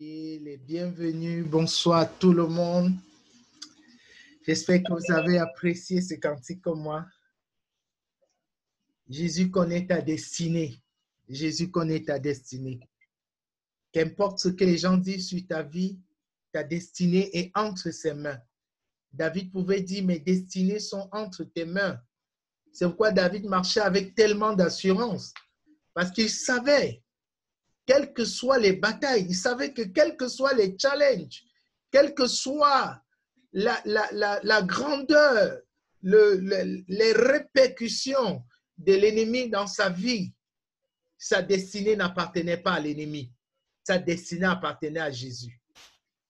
Les bienvenus, bonsoir à tout le monde. J'espère que vous avez apprécié ce cantique comme moi. Jésus connaît ta destinée. Jésus connaît ta destinée. Qu'importe ce que les gens disent sur ta vie, ta destinée est entre ses mains. David pouvait dire, mes destinées sont entre tes mains. C'est pourquoi David marchait avec tellement d'assurance. Parce qu'il savait, quelles que soient les batailles, il savait que quels que soient les challenges, quelle que soit la grandeur, les répercussions de l'ennemi dans sa vie, sa destinée n'appartenait pas à l'ennemi. Sa destinée appartenait à Jésus.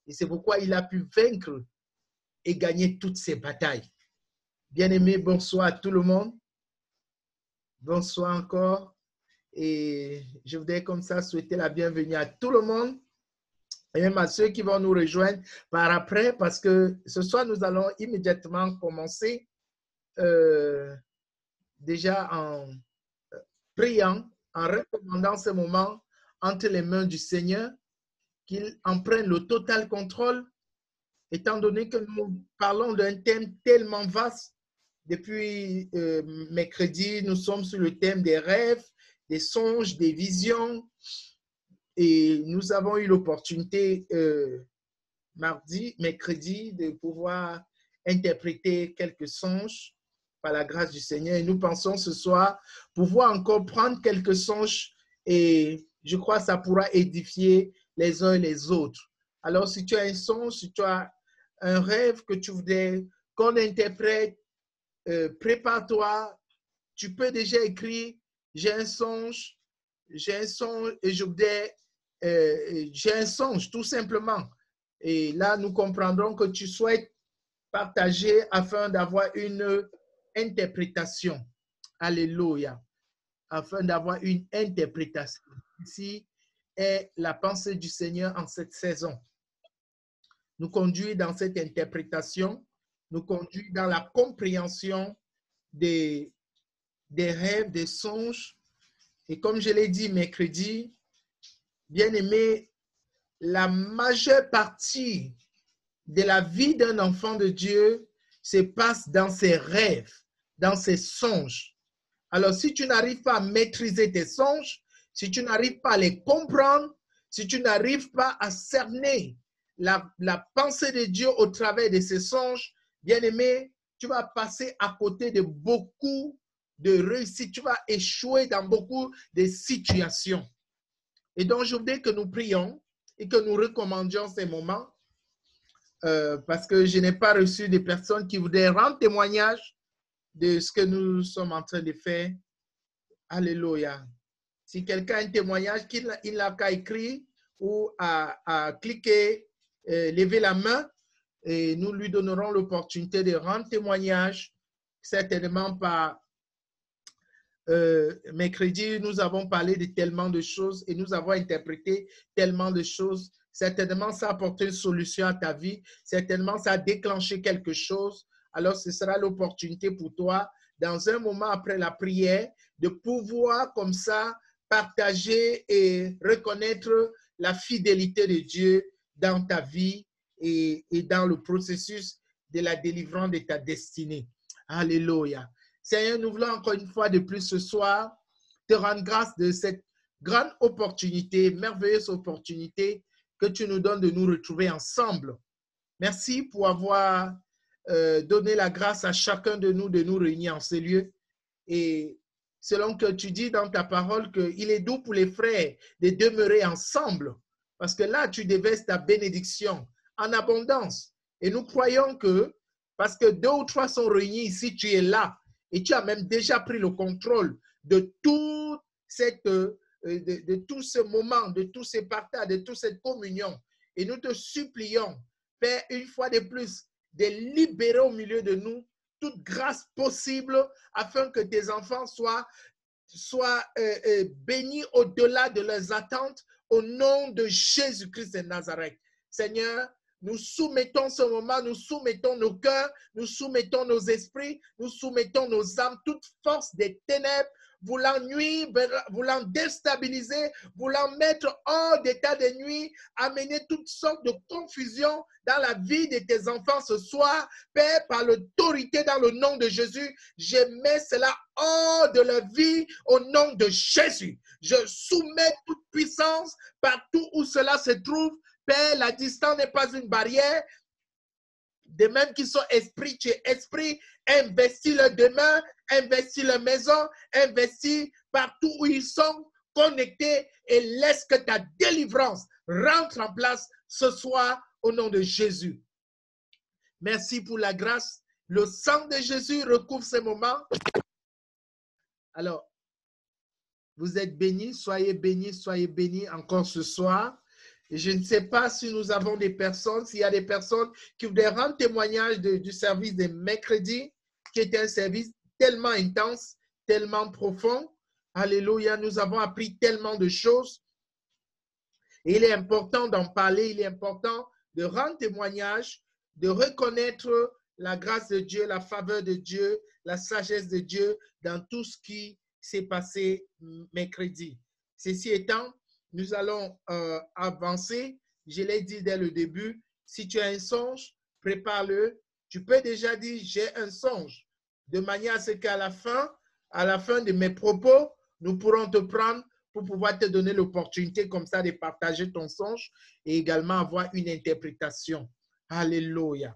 Et c'est pourquoi il a pu vaincre et gagner toutes ces batailles. Bien-aimés, bonsoir à tout le monde. Bonsoir encore. Et je voudrais comme ça souhaiter la bienvenue à tout le monde et même à ceux qui vont nous rejoindre par après, parce que ce soir, nous allons immédiatement commencer déjà en priant, en recommandant ce moment entre les mains du Seigneur, qu'il en prenne le total contrôle, étant donné que nous parlons d'un thème tellement vaste. Depuis mercredi, nous sommes sur le thème des rêves, des songes, des visions. Et nous avons eu l'opportunité mercredi, de pouvoir interpréter quelques songes par la grâce du Seigneur. Et nous pensons ce soir pouvoir encore prendre quelques songes et je crois que ça pourra édifier les uns et les autres. Alors, si tu as un songe, si tu as un rêve que tu voudrais qu'on interprète, prépare-toi. Tu peux déjà écrire, j'ai un songe et je voudrais, j'ai un songe tout simplement. Et là, nous comprendrons que tu souhaites partager afin d'avoir une interprétation. Alléluia. Afin d'avoir une interprétation. Ici est la pensée du Seigneur en cette saison. Nous conduit dans cette interprétation, nous conduit dans la compréhension des rêves, des songes. Et comme je l'ai dit mercredi, bien aimé, la majeure partie de la vie d'un enfant de Dieu se passe dans ses rêves, dans ses songes. Alors, si tu n'arrives pas à maîtriser tes songes, si tu n'arrives pas à les comprendre, si tu n'arrives pas à cerner la pensée de Dieu au travers de ces songes, bien aimé, tu vas passer à côté de beaucoup de réussite. Tu vas échouer dans beaucoup de situations. Et donc, je voudrais que nous prions et que nous recommandions ces moments parce que je n'ai pas reçu de personnes qui voudraient rendre témoignage de ce que nous sommes en train de faire. Alléluia. Si quelqu'un a un témoignage, il n'a qu'à écrire ou à cliquer, lever la main et nous lui donnerons l'opportunité de rendre témoignage. Certainement par mercredi, nous avons parlé de tellement de choses et nous avons interprété tellement de choses. Certainement, ça a apporté une solution à ta vie. Certainement, ça a déclenché quelque chose. Alors, ce sera l'opportunité pour toi, dans un moment après la prière, de pouvoir comme ça partager et reconnaître la fidélité de Dieu dans ta vie et dans le processus de la délivrance de ta destinée. Alléluia. Seigneur, nous voulons encore une fois de plus ce soir te rendre grâce de cette grande opportunité, merveilleuse opportunité que tu nous donnes de nous retrouver ensemble. Merci pour avoir donné la grâce à chacun de nous réunir en ces lieux. Et selon que tu dis dans ta parole qu'il est doux pour les frères de demeurer ensemble, parce que là, tu déverses ta bénédiction en abondance. Et nous croyons que, parce que 2 ou 3 sont réunis ici, tu es là. Et tu as même déjà pris le contrôle de tout ce moment, de tous ces partages, de toute cette communion. Et nous te supplions, Père, une fois de plus, de libérer au milieu de nous toute grâce possible afin que tes enfants soient bénis au-delà de leurs attentes au nom de Jésus-Christ de Nazareth. Seigneur, nous soumettons ce moment, nous soumettons nos cœurs, nous soumettons nos esprits, nous soumettons nos âmes, toute force des ténèbres voulant nuire, voulant déstabiliser, voulant mettre hors d'état de nuit, amener toutes sortes de confusion dans la vie de tes enfants ce soir. Père, par l'autorité dans le nom de Jésus, je mets cela hors de leur vie au nom de Jésus. Je soumets toute puissance partout où cela se trouve. Père, la distance n'est pas une barrière. De même qu'ils sont esprits, tu es esprit, investis leur demeure, investis leur maison, investis partout où ils sont connectés et laisse que ta délivrance rentre en place ce soir au nom de Jésus. Merci pour la grâce. Le sang de Jésus recouvre ces moments. Alors, vous êtes bénis, soyez bénis encore ce soir. Et je ne sais pas si nous avons des personnes, s'il y a des personnes qui voudraient rendre témoignage du service de mercredi, qui était un service tellement intense, tellement profond. Alléluia, nous avons appris tellement de choses. Et il est important d'en parler, il est important de rendre témoignage, de reconnaître la grâce de Dieu, la faveur de Dieu, la sagesse de Dieu dans tout ce qui s'est passé mercredi. Ceci étant, nous allons avancer. Je l'ai dit dès le début, si tu as un songe, prépare-le. Tu peux déjà dire, j'ai un songe, de manière à ce qu'à la fin de mes propos, nous pourrons te prendre pour pouvoir te donner l'opportunité comme ça de partager ton songe et également avoir une interprétation. Alléluia.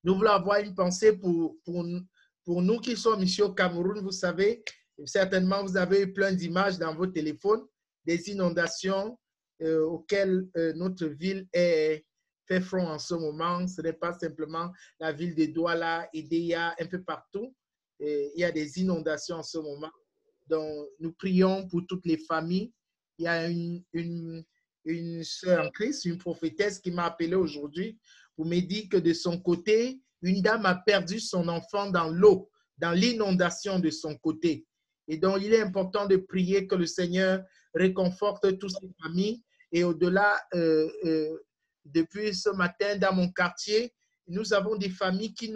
Nous voulons avoir une pensée pour nous qui sommes ici au Cameroun. Vous savez, certainement, vous avez eu plein d'images dans vos téléphones, des inondations auxquelles notre ville fait front en ce moment. Ce n'est pas simplement la ville de Douala, Edéa, un peu partout. Il y a des inondations en ce moment. Donc, nous prions pour toutes les familles. Il y a une sœur en Christ, une prophétesse qui m'a appelé aujourd'hui pour me dire que de son côté, une dame a perdu son enfant dans l'eau, dans l'inondation de son côté. Et donc, il est important de prier que le Seigneur réconforte toutes ces familles. Et au-delà, depuis ce matin, dans mon quartier, nous avons des familles qui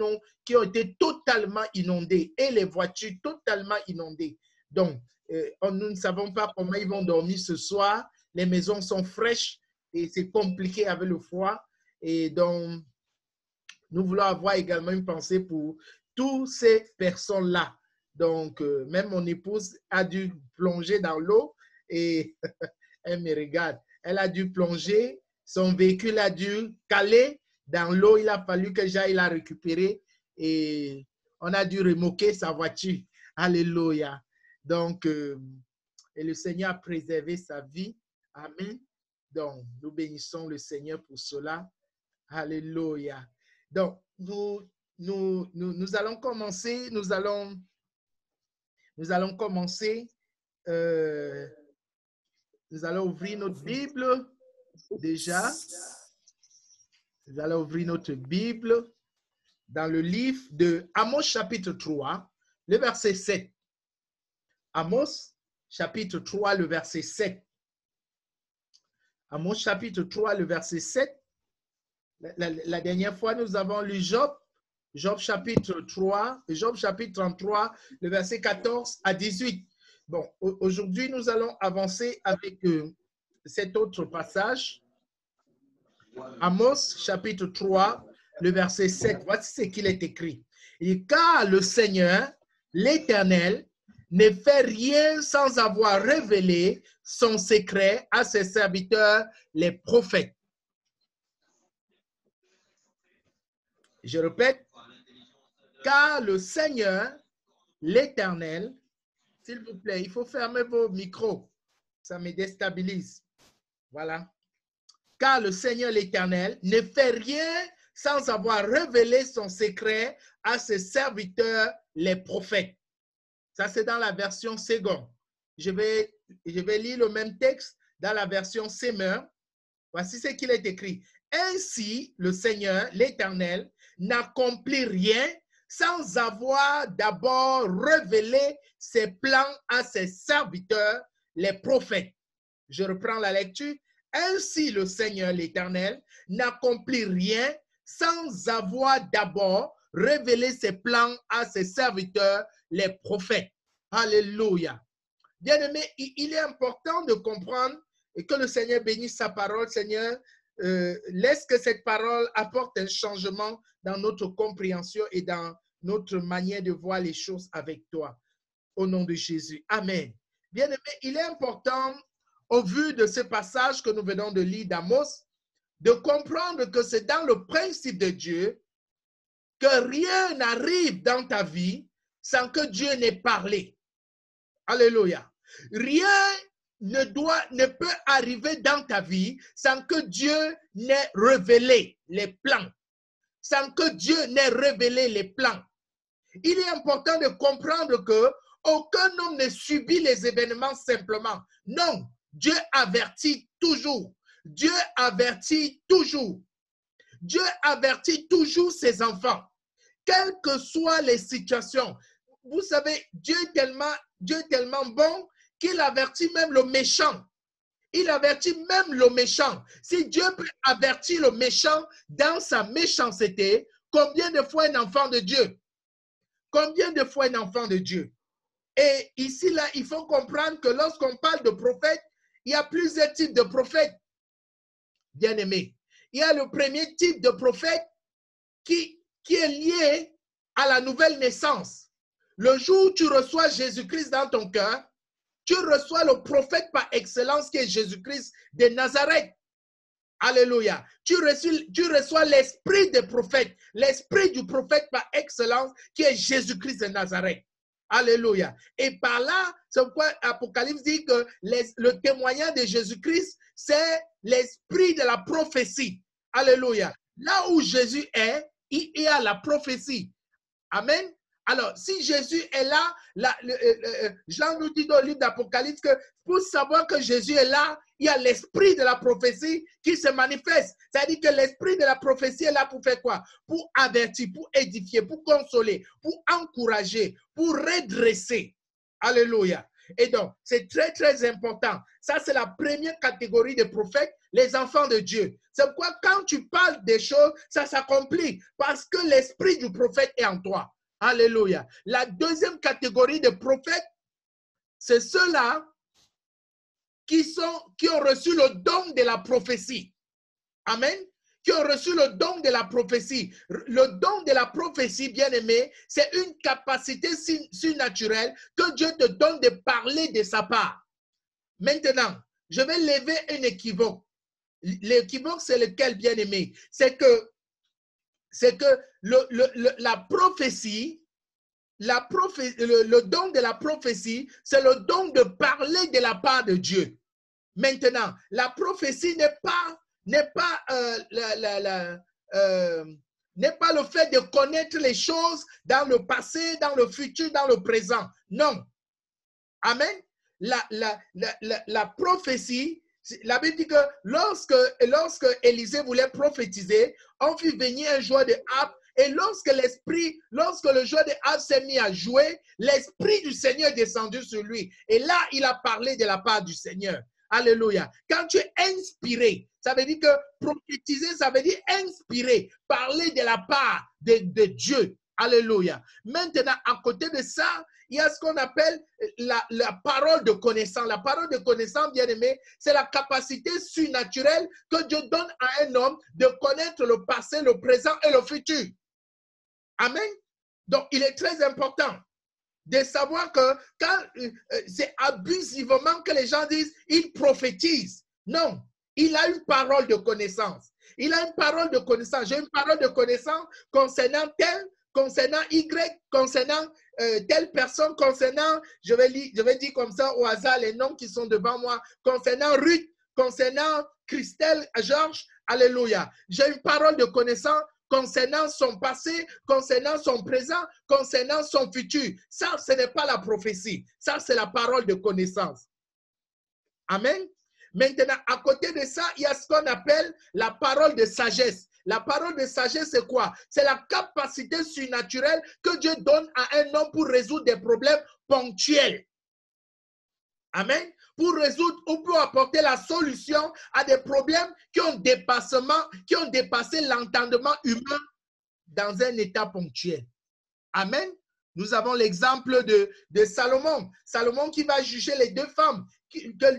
ont été totalement inondées et les voitures totalement inondées. Donc, nous ne savons pas comment ils vont dormir ce soir. Les maisons sont fraîches et c'est compliqué avec le froid. Et donc, nous voulons avoir également une pensée pour toutes ces personnes-là. Donc, même mon épouse a dû plonger dans l'eau et elle me regarde. Elle a dû plonger, son véhicule a dû caler dans l'eau. Il a fallu que j'aille la récupérer et on a dû remorquer sa voiture. Alléluia. Donc, et le Seigneur a préservé sa vie. Amen. Donc, nous bénissons le Seigneur pour cela. Alléluia. Donc, nous allons commencer. Nous allons commencer. Nous allons ouvrir notre Bible déjà. Nous allons ouvrir notre Bible dans le livre de Amos chapitre 3, le verset 7. Amos chapitre 3, le verset 7. Amos chapitre 3, le verset 7. La dernière fois, nous avons lu Job chapitre 3, Job chapitre 33, le verset 14 à 18. Bon, aujourd'hui, nous allons avancer avec cet autre passage. Amos chapitre 3, le verset 7. Voici ce qu'il est écrit. Et car le Seigneur, l'Éternel, ne fait rien sans avoir révélé son secret à ses serviteurs, les prophètes. Je répète, car le Seigneur, l'Éternel, s'il vous plaît, il faut fermer vos micros, ça me déstabilise. Voilà. Car le Seigneur, l'Éternel, ne fait rien sans avoir révélé son secret à ses serviteurs, les prophètes. Ça, c'est dans la version seconde. Je vais lire le même texte dans la version Semeur. Voici ce qu'il est écrit. Ainsi, le Seigneur, l'Éternel, n'accomplit rien sans avoir d'abord révélé ses plans à ses serviteurs, les prophètes. Je reprends la lecture. Ainsi, le Seigneur, l'Éternel, n'accomplit rien sans avoir d'abord révélé ses plans à ses serviteurs, les prophètes. Alléluia. Bien-aimé, il est important de comprendre et que le Seigneur bénisse sa parole. Seigneur, laisse que cette parole apporte un changement dans notre compréhension et dans notre manière de voir les choses avec toi. Au nom de Jésus. Amen. Bien-aimé, il est important, au vu de ce passage que nous venons de lire d'Amos, de comprendre que c'est dans le principe de Dieu que rien n'arrive dans ta vie sans que Dieu n'ait parlé. Alléluia. Rien ne peut arriver dans ta vie sans que Dieu n'ait révélé les plans. Sans que Dieu n'ait révélé les plans. Il est important de comprendre que aucun homme ne subit les événements simplement. Non, Dieu avertit toujours. Dieu avertit toujours. Dieu avertit toujours ses enfants, quelles que soient les situations. Vous savez, Dieu est tellement bon qu'il avertit même le méchant. Il avertit même le méchant. Si Dieu peut avertir le méchant dans sa méchanceté, combien de fois un enfant de Dieu? Combien de fois un enfant de Dieu? Et ici, là, il faut comprendre que lorsqu'on parle de prophète, il y a plusieurs types de prophètes, bien-aimés. Il y a le premier type de prophète qui est lié à la nouvelle naissance. Le jour où tu reçois Jésus-Christ dans ton cœur, tu reçois le prophète par excellence qui est Jésus-Christ de Nazareth. Alléluia. Tu reçois l'esprit des prophètes, l'esprit du prophète par excellence qui est Jésus-Christ de Nazareth. Alléluia. Et par là, c'est pourquoi Apocalypse dit que le témoignage de Jésus-Christ, c'est l'esprit de la prophétie. Alléluia. Là où Jésus est, il y a la prophétie. Amen. Alors, si Jésus est là, Jean nous dit dans le livre d'Apocalypse que pour savoir que Jésus est là, il y a l'esprit de la prophétie qui se manifeste. C'est-à-dire que l'esprit de la prophétie est là pour faire quoi? Pour avertir, pour édifier, pour consoler, pour encourager, pour redresser. Alléluia. Et donc, c'est très, très important. Ça, c'est la première catégorie de prophètes, les enfants de Dieu. C'est pourquoi quand tu parles des choses, ça s'accomplit parce que l'esprit du prophète est en toi. Alléluia. La deuxième catégorie de prophètes, c'est ceux-là qui ont reçu le don de la prophétie. Amen. Qui ont reçu le don de la prophétie. Le don de la prophétie, bien-aimé, c'est une capacité surnaturelle que Dieu te donne de parler de sa part. Maintenant, je vais lever un équivoque. L'équivoque, c'est lequel, bien-aimé? C'est que la prophétie, le don de la prophétie, c'est le don de parler de la part de Dieu. Maintenant, la prophétie n'est pas le fait de connaître les choses dans le passé, dans le futur, dans le présent. Non. Amen. La prophétie, la Bible dit que lorsque Élisée voulait prophétiser, on fit venir un joueur de harpe. Et lorsque le joueur de harpe s'est mis à jouer, l'esprit du Seigneur est descendu sur lui. Et là, il a parlé de la part du Seigneur. Alléluia. Quand tu es inspiré, ça veut dire que prophétiser, ça veut dire inspirer, parler de la part de Dieu. Alléluia. Maintenant, à côté de ça, il y a ce qu'on appelle la parole de connaissance. La parole de connaissance, bien aimé, c'est la capacité surnaturelle que Dieu donne à un homme de connaître le passé, le présent et le futur. Amen. Donc, il est très important de savoir que quand c'est abusivement que les gens disent, ils prophétisent. Non, il a une parole de connaissance. Il a une parole de connaissance. J'ai une parole de connaissance concernant tel, concernant Y, concernant telle personne, concernant, je vais dire comme ça au hasard les noms qui sont devant moi, concernant Ruth, concernant Christelle, Georges, alléluia. J'ai une parole de connaissance concernant son passé, concernant son présent, concernant son futur. Ça, ce n'est pas la prophétie. Ça, c'est la parole de connaissance. Amen. Maintenant, à côté de ça, il y a ce qu'on appelle la parole de sagesse. La parole de sagesse, c'est quoi? C'est la capacité surnaturelle que Dieu donne à un homme pour résoudre des problèmes ponctuels. Amen. Pour résoudre ou pour apporter la solution à des problèmes qui ont dépassé l'entendement humain dans un état ponctuel. Amen. Nous avons l'exemple de Salomon. Salomon qui va juger les deux femmes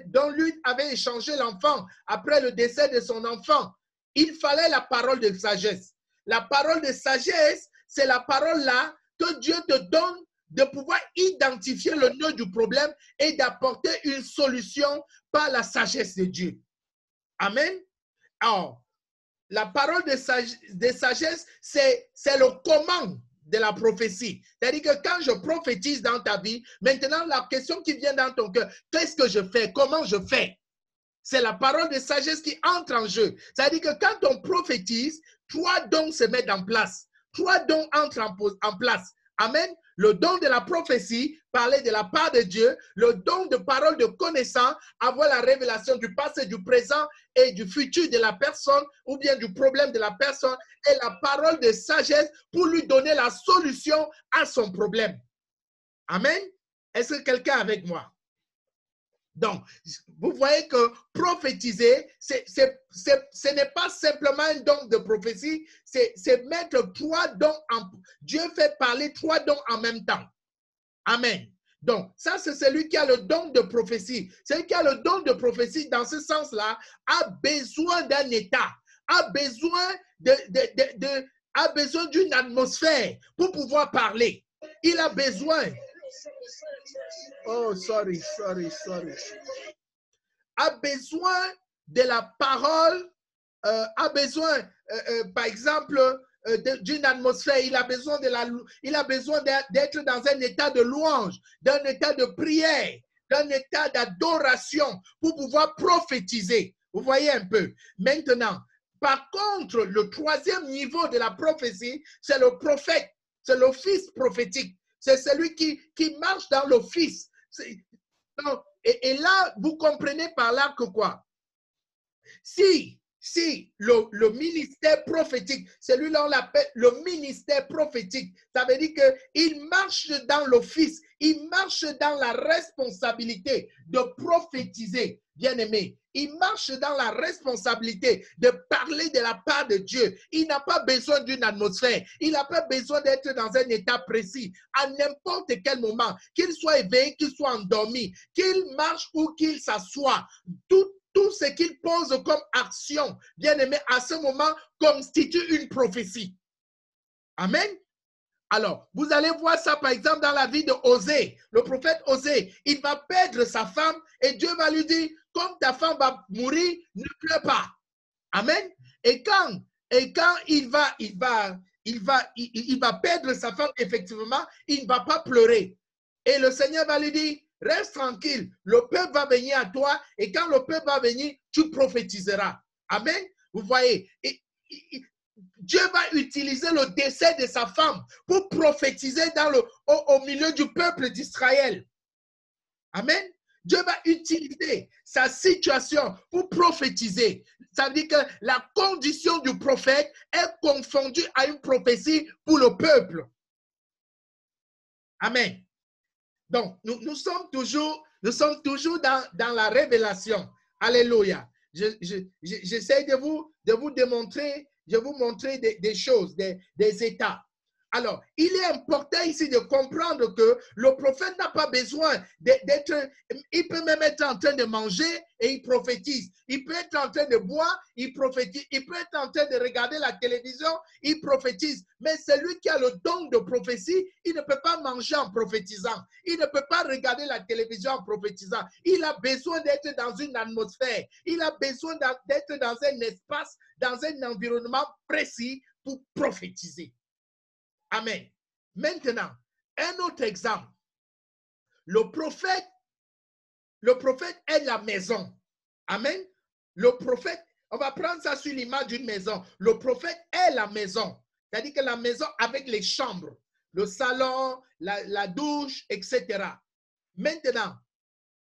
dont l'une avait échangé l'enfant après le décès de son enfant. Il fallait la parole de sagesse. La parole de sagesse, c'est la parole là que Dieu te donne de pouvoir identifier le nœud du problème et d'apporter une solution par la sagesse de Dieu. Amen. Alors, la parole de sagesse, c'est le comment de la prophétie. C'est-à-dire que quand je prophétise dans ta vie, maintenant la question qui vient dans ton cœur, qu'est-ce que je fais? Comment je fais? C'est la parole de sagesse qui entre en jeu. C'est-à-dire que quand on prophétise, trois dons se mettent en place. Trois dons entrent en place. Amen. Le don de la prophétie, parler de la part de Dieu. Le don de parole de connaissance, avoir la révélation du passé, du présent et du futur de la personne ou bien du problème de la personne. Et la parole de sagesse pour lui donner la solution à son problème. Amen. Est-ce que quelqu'un est avec moi? Donc, vous voyez que prophétiser, ce n'est pas simplement un don de prophétie, c'est mettre trois dons Dieu fait parler trois dons en même temps. Amen. Donc, ça, c'est celui qui a le don de prophétie. Celui qui a le don de prophétie, dans ce sens-là, a besoin d'un état, a besoin d'une atmosphère pour pouvoir parler. Il a besoin. Oh, sorry. A besoin de la parole, a besoin, par exemple, d'une atmosphère. Il a besoin d'être dans un état de louange, d'un état de prière, d'un état d'adoration pour pouvoir prophétiser. Vous voyez un peu. Maintenant, par contre, le troisième niveau de la prophétie, c'est le prophète, c'est l'office prophétique. C'est celui qui marche dans l'office. Et là, vous comprenez par là que quoi? Si le ministère prophétique, celui-là on l'appelle le ministère prophétique, ça veut dire qu'il marche dans l'office, il marche dans la responsabilité de prophétiser, bien-aimé. Il marche dans la responsabilité de parler de la part de Dieu. Il n'a pas besoin d'une atmosphère. Il n'a pas besoin d'être dans un état précis. À n'importe quel moment, qu'il soit éveillé, qu'il soit endormi, qu'il marche ou qu'il s'assoie, tout ce qu'il pose comme action, bien-aimé, à ce moment, constitue une prophétie. Amen. Alors, vous allez voir ça, par exemple, dans la vie de Osée. Le prophète Osée, il va perdre sa femme et Dieu va lui dire, comme ta femme va mourir, ne pleure pas. Amen. Et quand il va perdre sa femme, effectivement, il ne va pas pleurer. Et le Seigneur va lui dire, reste tranquille, le peuple va venir à toi et quand le peuple va venir, tu prophétiseras. Amen. Vous voyez, Dieu va utiliser le décès de sa femme pour prophétiser au milieu du peuple d'Israël. Amen. Dieu va utiliser sa situation pour prophétiser. Ça veut dire que la condition du prophète est confondue à une prophétie pour le peuple. Amen. Donc, nous sommes toujours dans la révélation. Alléluia. J'essaie de vous démontrer, je vais vous montrer des choses, des états. Alors, il est important ici de comprendre que le prophète n'a pas besoin d'être, il peut même être en train de manger et il prophétise. Il peut être en train de boire, il prophétise. Il peut être en train de regarder la télévision, il prophétise. Mais celui qui a le don de prophétie, il ne peut pas manger en prophétisant. Il ne peut pas regarder la télévision en prophétisant. Il a besoin d'être dans une atmosphère. Il a besoin d'être dans un espace, dans un environnement précis pour prophétiser. Amen. Maintenant, un autre exemple. Le prophète est la maison. Amen. Le prophète, on va prendre ça sur l'image d'une maison. Le prophète est la maison. C'est-à-dire que la maison avec les chambres, le salon, la douche, etc. Maintenant,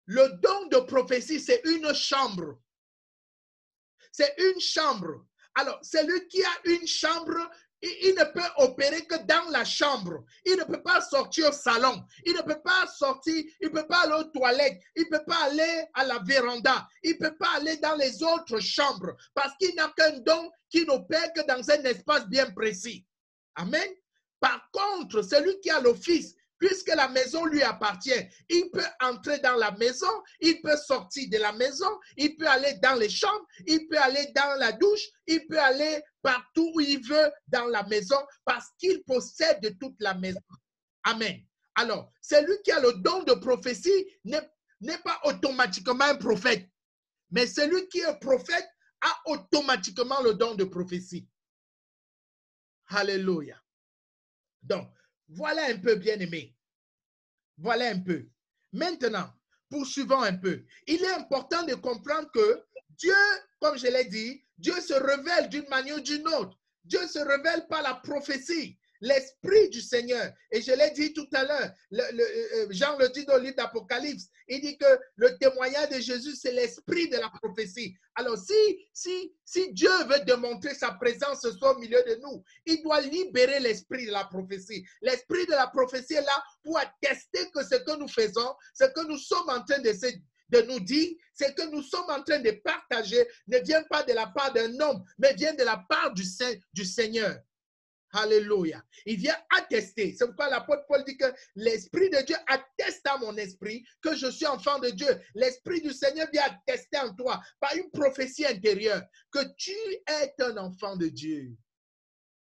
le don de prophétie, c'est une chambre. C'est une chambre. Alors, celui qui a une chambre, il ne peut opérer que dans la chambre. Il ne peut pas sortir au salon. Il ne peut pas sortir, il ne peut pas aller aux toilettes. Il ne peut pas aller à la véranda. Il ne peut pas aller dans les autres chambres parce qu'il n'a qu'un don qui n'opère que dans un espace bien précis. Amen. Par contre, celui qui a l'office puisque la maison lui appartient. Il peut entrer dans la maison, il peut sortir de la maison, il peut aller dans les chambres, il peut aller dans la douche, il peut aller partout où il veut dans la maison parce qu'il possède toute la maison. Amen. Alors, celui qui a le don de prophétie n'est pas automatiquement un prophète, mais celui qui est prophète a automatiquement le don de prophétie. Alléluia. Donc, voilà un peu, bien aimé. Voilà un peu. Maintenant, poursuivons un peu. Il est important de comprendre que Dieu, comme je l'ai dit, Dieu se révèle d'une manière ou d'une autre. Dieu se révèle par la prophétie, l'Esprit du Seigneur. Et je l'ai dit tout à l'heure, Jean le dit dans le livre d'Apocalypse, il dit que le témoignage de Jésus, c'est l'Esprit de la prophétie. Alors, si Dieu veut démontrer sa présence ce soir au milieu de nous, il doit libérer l'Esprit de la prophétie. L'Esprit de la prophétie est là pour attester que ce que nous faisons, ce que nous sommes en train de nous dire, ce que nous sommes en train de partager ne vient pas de la part d'un homme, mais vient de la part du Seigneur. Alléluia. Il vient attester. C'est pourquoi l'apôtre Paul dit que l'Esprit de Dieu atteste à mon esprit que je suis enfant de Dieu. L'Esprit du Seigneur vient attester en toi par une prophétie intérieure que tu es un enfant de Dieu.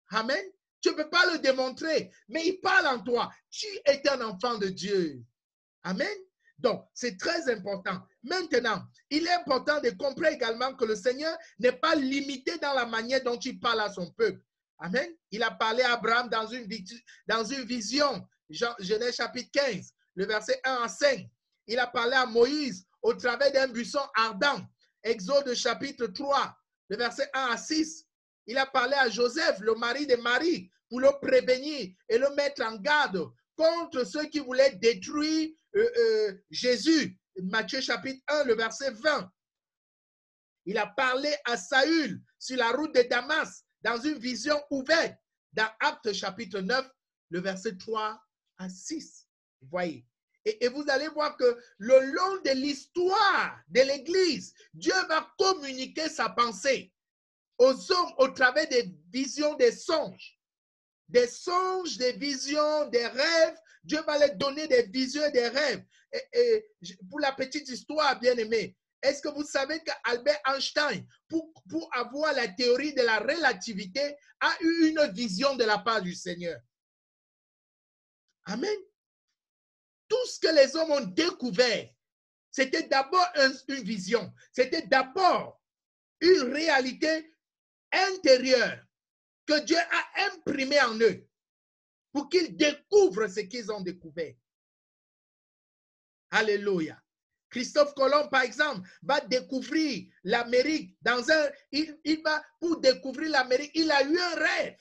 Amen. Tu ne peux pas le démontrer, mais il parle en toi. Tu es un enfant de Dieu. Amen. Donc, c'est très important. Maintenant, il est important de comprendre également que le Seigneur n'est pas limité dans la manière dont il parle à son peuple. Amen. Il a parlé à Abraham dans une vision, Genèse chapitre 15, le verset 1 à 5. Il a parlé à Moïse au travers d'un buisson ardent, Exode chapitre 3, le verset 1 à 6. Il a parlé à Joseph, le mari de Marie, pour le prévenir et le mettre en garde contre ceux qui voulaient détruire Jésus. Matthieu chapitre 1, le verset 20. Il a parlé à Saül sur la route de Damas, dans une vision ouverte, dans Actes chapitre 9, le verset 3 à 6. Vous voyez. Et vous allez voir que le long de l'histoire de l'Église, Dieu va communiquer sa pensée aux hommes au travers des visions, des songes, des visions, des rêves. Dieu va leur donner des visions et des rêves. Et pour la petite histoire, bien aimé, est-ce que vous savez qu'Albert Einstein, pour avoir la théorie de la relativité, a eu une vision de la part du Seigneur? Amen. Tout ce que les hommes ont découvert, c'était d'abord une vision. C'était d'abord une réalité intérieure que Dieu a imprimée en eux pour qu'ils découvrent ce qu'ils ont découvert. Alléluia. Christophe Colomb, par exemple, va découvrir l'Amérique il va, pour découvrir l'Amérique, il a eu un rêve.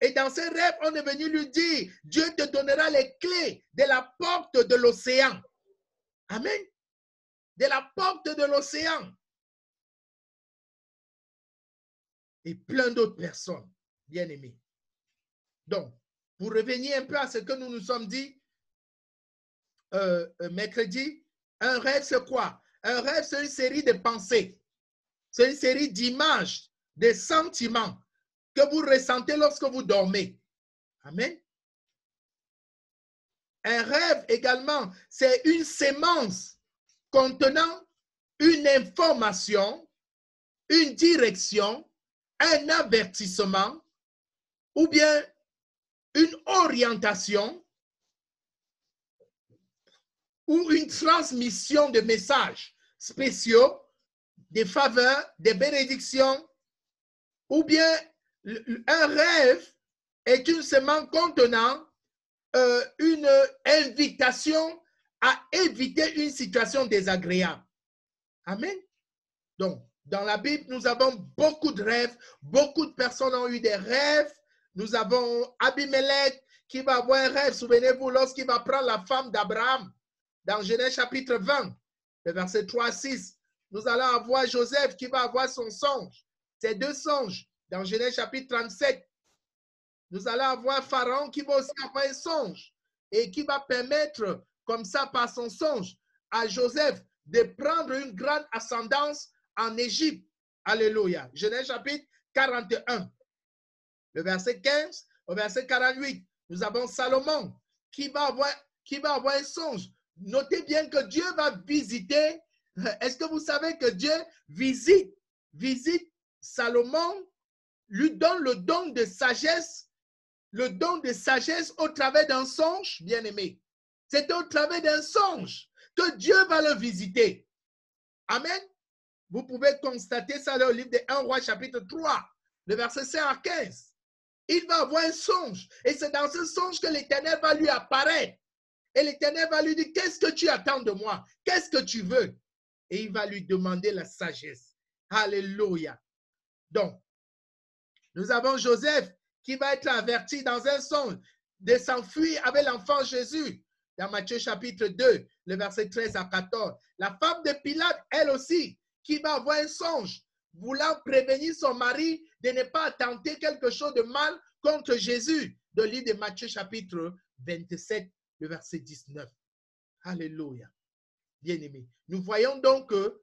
Et dans ce rêve, on est venu lui dire, Dieu te donnera les clés de la porte de l'océan. Amen. De la porte de l'océan. Et plein d'autres personnes, bien aimées. Donc, pour revenir un peu à ce que nous nous sommes dit mercredi, un rêve, c'est quoi? Un rêve, c'est une série de pensées. C'est une série d'images, de sentiments que vous ressentez lorsque vous dormez. Amen. Un rêve également, c'est une sémence contenant une information, une direction, un avertissement ou bien une orientation ou une transmission de messages spéciaux, des faveurs, des bénédictions, ou bien un rêve est une semence contenant une invitation à éviter une situation désagréable. Amen. Donc, dans la Bible, nous avons beaucoup de rêves. Beaucoup de personnes ont eu des rêves. Nous avons Abimelech qui va avoir un rêve, souvenez-vous, lorsqu'il va prendre la femme d'Abraham, dans Genèse chapitre 20, le verset 3 à 6. Nous allons avoir Joseph qui va avoir son songe. Ces deux songes, dans Genèse chapitre 37. Nous allons avoir Pharaon qui va aussi avoir un songe et qui va permettre, comme ça, par son songe, à Joseph de prendre une grande ascendance en Égypte. Alléluia. Genèse chapitre 41. Le verset 15 au verset 48. Nous avons Salomon qui va avoir un songe. Notez bien que Dieu va visiter. Est-ce que vous savez que Dieu visite Salomon, lui donne le don de sagesse au travers d'un songe, bien-aimé. C'est au travers d'un songe que Dieu va le visiter. Amen. Vous pouvez constater ça dans le livre de 1 Roi chapitre 3, le verset 5 à 15. Il va avoir un songe et c'est dans ce songe que l'Éternel va lui apparaître. Et l'Éternel va lui dire, qu'est-ce que tu attends de moi? Qu'est-ce que tu veux? Et il va lui demander la sagesse. Alléluia. Donc, nous avons Joseph qui va être averti dans un songe de s'enfuir avec l'enfant Jésus. Dans Matthieu chapitre 2, le verset 13 à 14. La femme de Pilate, elle aussi, qui va avoir un songe, voulant prévenir son mari de ne pas tenter quelque chose de mal contre Jésus. Dans le livre de Matthieu chapitre 27, le verset 19. Alléluia. Bien-aimés. Nous voyons donc que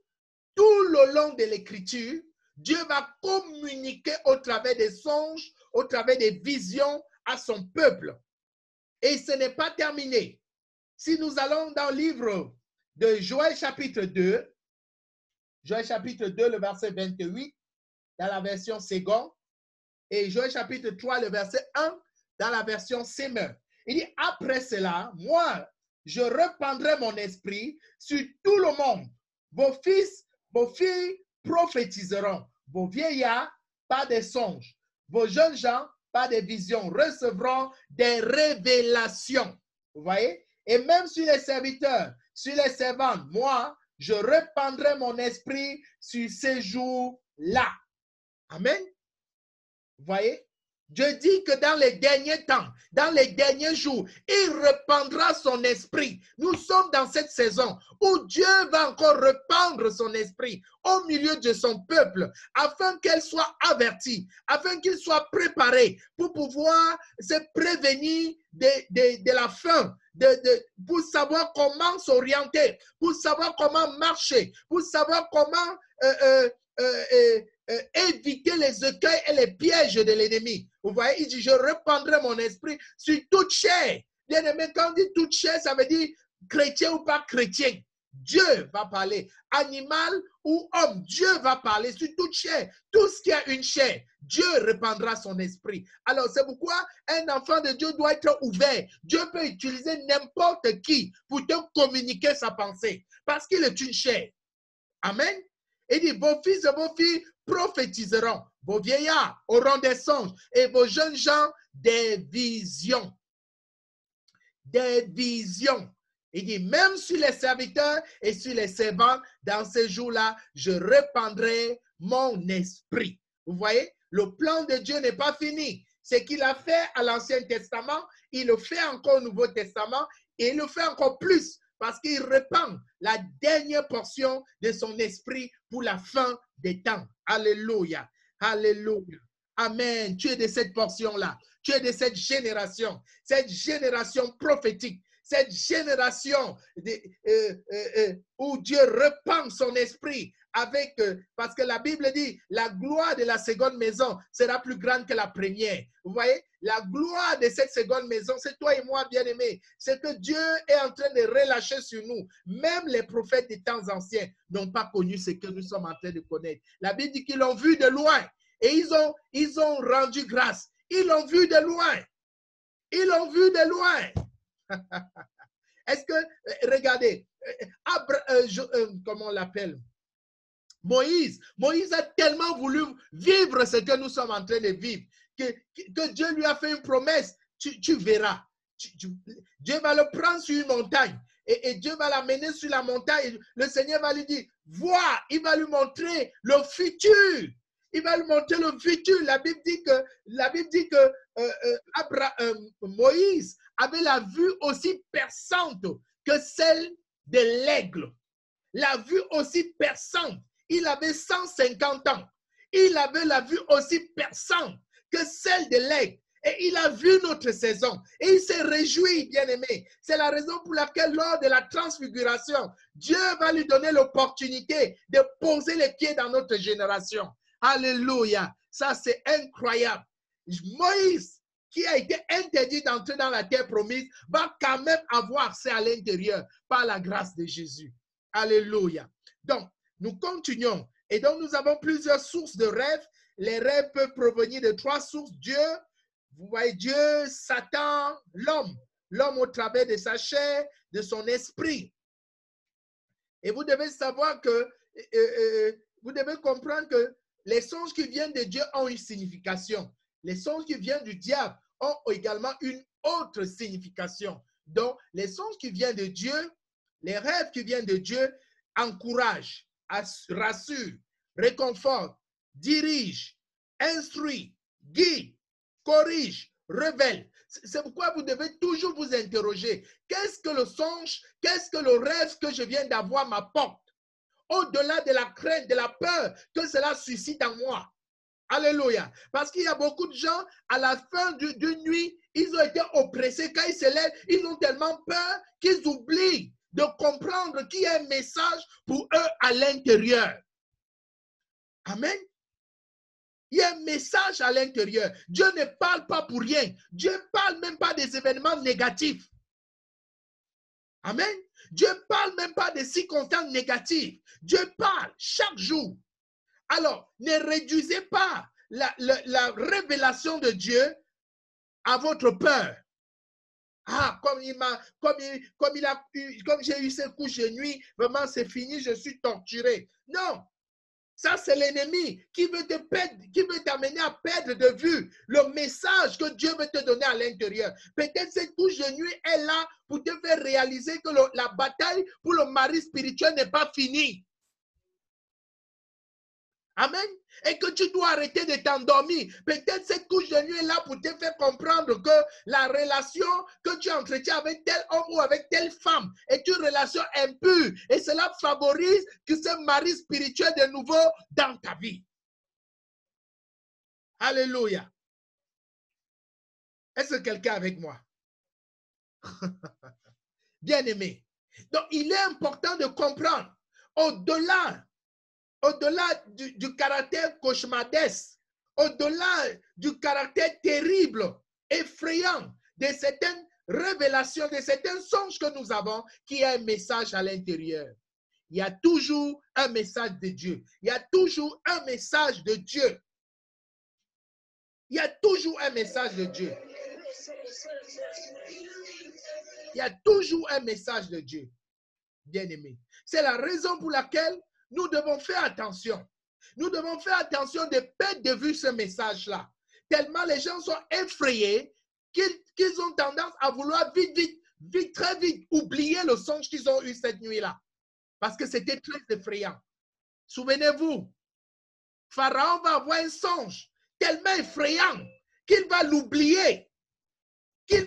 tout le long de l'Écriture, Dieu va communiquer au travers des songes, au travers des visions à son peuple. Et ce n'est pas terminé. Si nous allons dans le livre de Joël chapitre 2, Joël chapitre 2, le verset 28, dans la version seconde, et Joël chapitre 3, le verset 1, dans la version Semeur. Il dit, après cela, moi, je répandrai mon esprit sur tout le monde. Vos fils, vos filles prophétiseront. Vos vieillards, pas des songes. Vos jeunes gens, pas des visions, recevront des révélations. Vous voyez? Et même sur les serviteurs, sur les servantes, moi, je répandrai mon esprit sur ces jours-là. Amen. Vous voyez? Dieu dit que dans les derniers temps, dans les derniers jours, il répandra son esprit. Nous sommes dans cette saison où Dieu va encore répandre son esprit au milieu de son peuple afin qu'elle soit avertie, afin qu'il soit préparé pour pouvoir se prévenir de la fin, pour savoir comment s'orienter, pour savoir comment marcher, pour savoir comment éviter les écueils et les pièges de l'ennemi. Vous voyez, il dit, je répandrai mon esprit sur toute chair. Bien aimé, quand on dit toute chair, ça veut dire chrétien ou pas chrétien. Dieu va parler. Animal ou homme, Dieu va parler sur toute chair. Tout ce qui a une chair, Dieu répandra son esprit. Alors, c'est pourquoi un enfant de Dieu doit être ouvert. Dieu peut utiliser n'importe qui pour te communiquer sa pensée. Parce qu'il est une chair. Amen. Il dit, vos fils et vos filles prophétiseront, vos vieillards auront des songes et vos jeunes gens des visions. Des visions. Il dit, même sur les serviteurs et sur les servants, dans ces jours-là, je répandrai mon esprit. Vous voyez, le plan de Dieu n'est pas fini. Ce qu'il a fait à l'Ancien Testament, il le fait encore au Nouveau Testament et il le fait encore plus. Parce qu'il répand la dernière portion de son esprit pour la fin des temps. Alléluia. Alléluia. Amen. Tu es de cette portion-là. Tu es de cette génération prophétique. Cette génération où Dieu répand son esprit avec, parce que la Bible dit, la gloire de la seconde maison sera plus grande que la première. Vous voyez, la gloire de cette seconde maison, c'est toi et moi, bien-aimés. C'est que Dieu est en train de relâcher sur nous. Même les prophètes des temps anciens n'ont pas connu ce que nous sommes en train de connaître. La Bible dit qu'ils l'ont vu de loin et ils ont rendu grâce. Ils l'ont vu de loin. Ils l'ont vu de loin. Est-ce que, regardez, comment on l'appelle? Moïse a tellement voulu vivre ce que nous sommes en train de vivre que Dieu lui a fait une promesse. Tu verras. Dieu va le prendre sur une montagne et Dieu va l'amener sur la montagne. Le Seigneur va lui dire, vois, il va lui montrer le futur. Il va lui montrer le futur. La Bible dit que Moïse avait la vue aussi perçante que celle de l'aigle. La vue aussi perçante. Il avait 150 ans. Il avait la vue aussi perçante que celle de l'aigle. Et il a vu notre saison. Et il s'est réjoui, bien-aimé. C'est la raison pour laquelle, lors de la transfiguration, Dieu va lui donner l'opportunité de poser les pieds dans notre génération. Alléluia. Ça, c'est incroyable. Moïse qui a été interdit d'entrer dans la terre promise va quand même avoir accès à l'intérieur par la grâce de Jésus. Alléluia. Donc, nous continuons. Et donc, nous avons plusieurs sources de rêves. Les rêves peuvent provenir de 3 sources. Dieu, vous voyez, Dieu, Satan, l'homme. L'homme au travers de sa chair, de son esprit. Et vous devez savoir que, vous devez comprendre que les songes qui viennent de Dieu ont une signification. Les songes qui viennent du diable ont également une autre signification. Donc, les songes qui viennent de Dieu, les rêves qui viennent de Dieu encouragent, rassurent, réconfortent, dirigent, instruisent, guident, corrigent, révèlent. C'est pourquoi vous devez toujours vous interroger. Qu'est-ce que le songe, qu'est-ce que le rêve que je viens d'avoir m'apporte? Au-delà de la crainte, de la peur que cela suscite en moi. Alléluia. Parce qu'il y a beaucoup de gens, à la fin d'une nuit, ils ont été oppressés. Quand ils se lèvent, ils ont tellement peur qu'ils oublient de comprendre qu'il y a un message pour eux à l'intérieur. Amen. Il y a un message à l'intérieur. Dieu ne parle pas pour rien. Dieu ne parle même pas des événements négatifs. Amen. Dieu ne parle même pas des circonstances négatives. Dieu parle chaque jour. Alors, ne réduisez pas la révélation de Dieu à votre peur. Ah, comme j'ai eu ces couches de nuit, vraiment c'est fini, je suis torturé. Non. Ça, c'est l'ennemi qui veut t'amener à perdre de vue le message que Dieu veut te donner à l'intérieur. Peut-être cette couche de nuit est là pour te faire réaliser que la bataille pour le mari spirituel n'est pas finie. Amen. Et que tu dois arrêter de t'endormir. Peut-être cette couche de nuit est là pour te faire comprendre que la relation que tu entretiens avec tel homme ou avec telle femme est une relation impure. Et cela favorise que ce mari spirituel de nouveau dans ta vie. Alléluia. Est-ce que quelqu'un est avec moi? Bien aimé. Donc, il est important de comprendre au-delà du caractère cauchemardesque, au-delà du caractère terrible, effrayant de certaines révélations, de certains songes que nous avons, qui y a un message à l'intérieur. Il y a toujours un message de Dieu. Il y a toujours un message de Dieu. Il y a toujours un message de Dieu. Il y a toujours un message de Dieu, bien-aimé. C'est la raison pour laquelle nous devons faire attention. Nous devons faire attention de perdre de vue ce message-là. Tellement les gens sont effrayés qu'ils ont tendance à vouloir vite, très vite oublier le songe qu'ils ont eu cette nuit-là. Parce que c'était très effrayant. Souvenez-vous, Pharaon va avoir un songe tellement effrayant qu'il va l'oublier. Et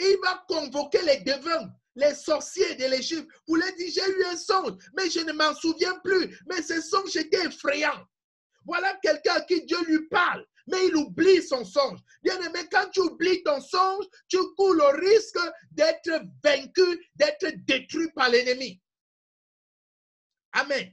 il va convoquer les devins, les sorciers de l'Égypte, pour leur dire, j'ai eu un songe, mais je ne m'en souviens plus. Mais ce songe était effrayant. Voilà quelqu'un à qui Dieu lui parle, mais il oublie son songe. Bien aimé, quand tu oublies ton songe, tu cours le risque d'être vaincu, d'être détruit par l'ennemi. Amen.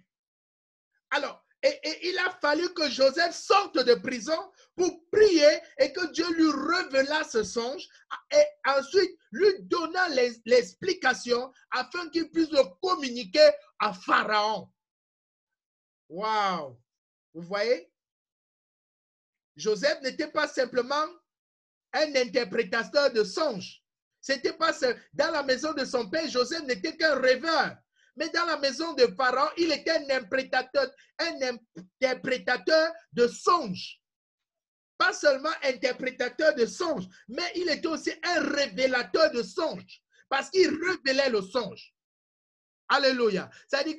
Alors, et il a fallu que Joseph sorte de prison pour prier et que Dieu lui révéla ce songe et ensuite lui donna l'explication afin qu'il puisse le communiquer à Pharaon. Waouh! Vous voyez? Joseph n'était pas simplement un interprétateur de songes. C'était pas dans la maison de son père, Joseph n'était qu'un rêveur. Mais dans la maison de Pharaon, il était un interprétateur de songes. Pas seulement interprétateur de songes, mais il était aussi un révélateur de songes. Parce qu'il révélait le songe. Alléluia. C'est-à-dire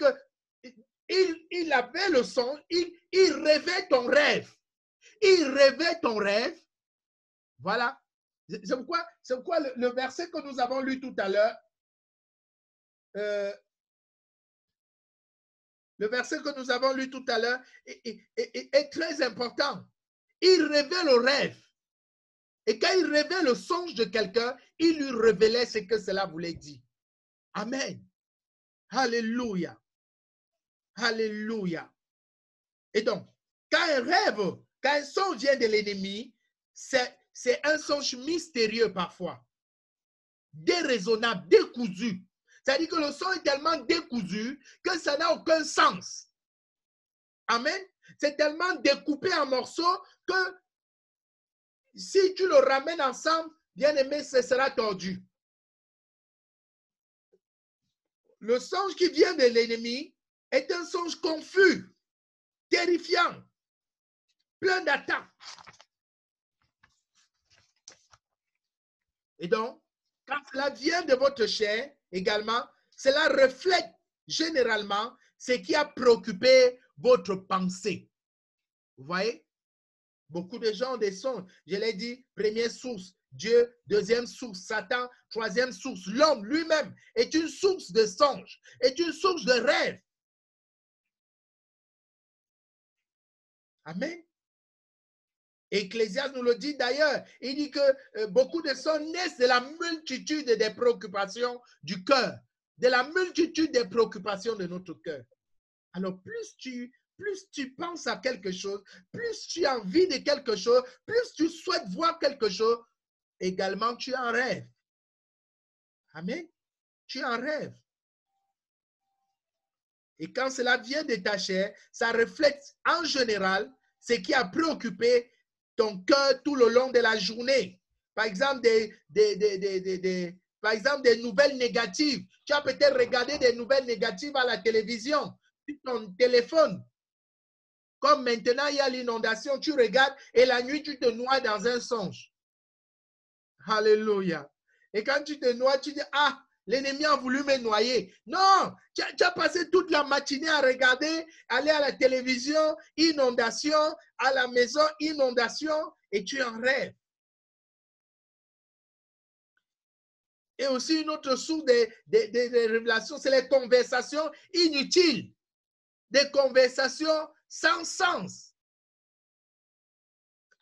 qu'il avait le songe, il rêvait ton rêve. Il rêvait ton rêve. Voilà. C'est pourquoi le verset que nous avons lu tout à l'heure, le verset que nous avons lu tout à l'heure est très important. Il rêvait le rêve. Et quand il rêvait le songe de quelqu'un, il lui révélait ce que cela voulait dire. Amen. Alléluia. Alléluia. Et donc, quand un rêve, quand un songe vient de l'ennemi, c'est c'est un songe mystérieux parfois, déraisonnable, décousu. C'est-à-dire que le son est tellement décousu que ça n'a aucun sens. Amen. C'est tellement découpé en morceaux que si tu le ramènes ensemble, bien aimé, ce sera tordu. Le songe qui vient de l'ennemi est un songe confus, terrifiant, plein d'attaques. Et donc, quand cela vient de votre chair également, cela reflète généralement ce qui a préoccupé votre pensée. Vous voyez? Beaucoup de gens ont des songes. Je l'ai dit, première source, Dieu. Deuxième source, Satan. Troisième source, l'homme lui-même est une source de songes, est une source de rêve. Amen. Ecclésiaste nous le dit d'ailleurs. Il dit que beaucoup de songes naissent de la multitude des préoccupations du cœur, de la multitude des préoccupations de notre cœur. Alors, plus tu penses à quelque chose, plus tu as envie de quelque chose, plus tu souhaites voir quelque chose, également tu en rêves. Amen. Tu en rêves. Et quand cela vient de ta chair, ça reflète en général ce qui a préoccupé ton cœur tout le long de la journée. Par exemple, des nouvelles négatives. Tu as peut-être regardé des nouvelles négatives à la télévision, sur ton téléphone. Comme maintenant, il y a l'inondation, tu regardes et la nuit, tu te noies dans un songe. Alléluia. Et quand tu te noies, tu dis, ah, l'ennemi a voulu me noyer. Non, tu as passé toute la matinée à regarder, aller à la télévision, inondation, à la maison, inondation, et tu en rêves. Et aussi une autre source de révélations, c'est les conversations inutiles, des conversations sans sens.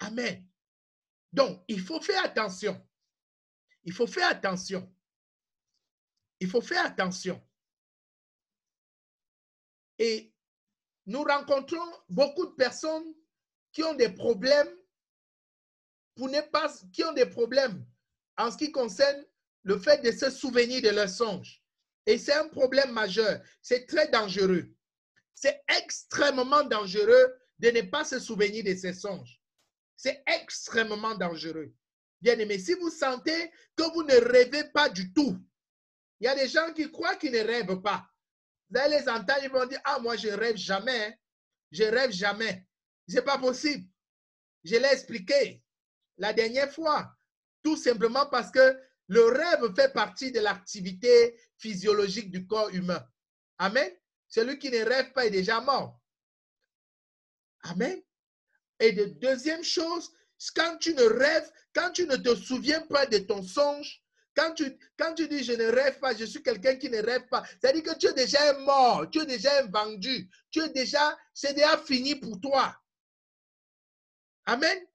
Amen. Donc, il faut faire attention. Il faut faire attention. Il faut faire attention. Et nous rencontrons beaucoup de personnes qui ont des problèmes qui ont des problèmes en ce qui concerne le fait de se souvenir de leurs songes. Et c'est un problème majeur. C'est très dangereux. C'est extrêmement dangereux de ne pas se souvenir de ses songes. C'est extrêmement dangereux. Bien aimé, si vous sentez que vous ne rêvez pas du tout, il y a des gens qui croient qu'ils ne rêvent pas. Vous allez les entendre, ils vont dire, ah, moi, je ne rêve jamais. Je ne rêve jamais. Ce n'est pas possible. Je l'ai expliqué la dernière fois. Tout simplement parce que le rêve fait partie de l'activité physiologique du corps humain. Amen. Celui qui ne rêve pas est déjà mort. Amen. Et de deuxième chose, quand tu ne rêves, quand tu ne te souviens pas de ton songe, quand tu dis je ne rêve pas, je suis quelqu'un qui ne rêve pas, c'est-à-dire que tu es déjà mort, tu es déjà vendu, c'est déjà fini pour toi. Amen.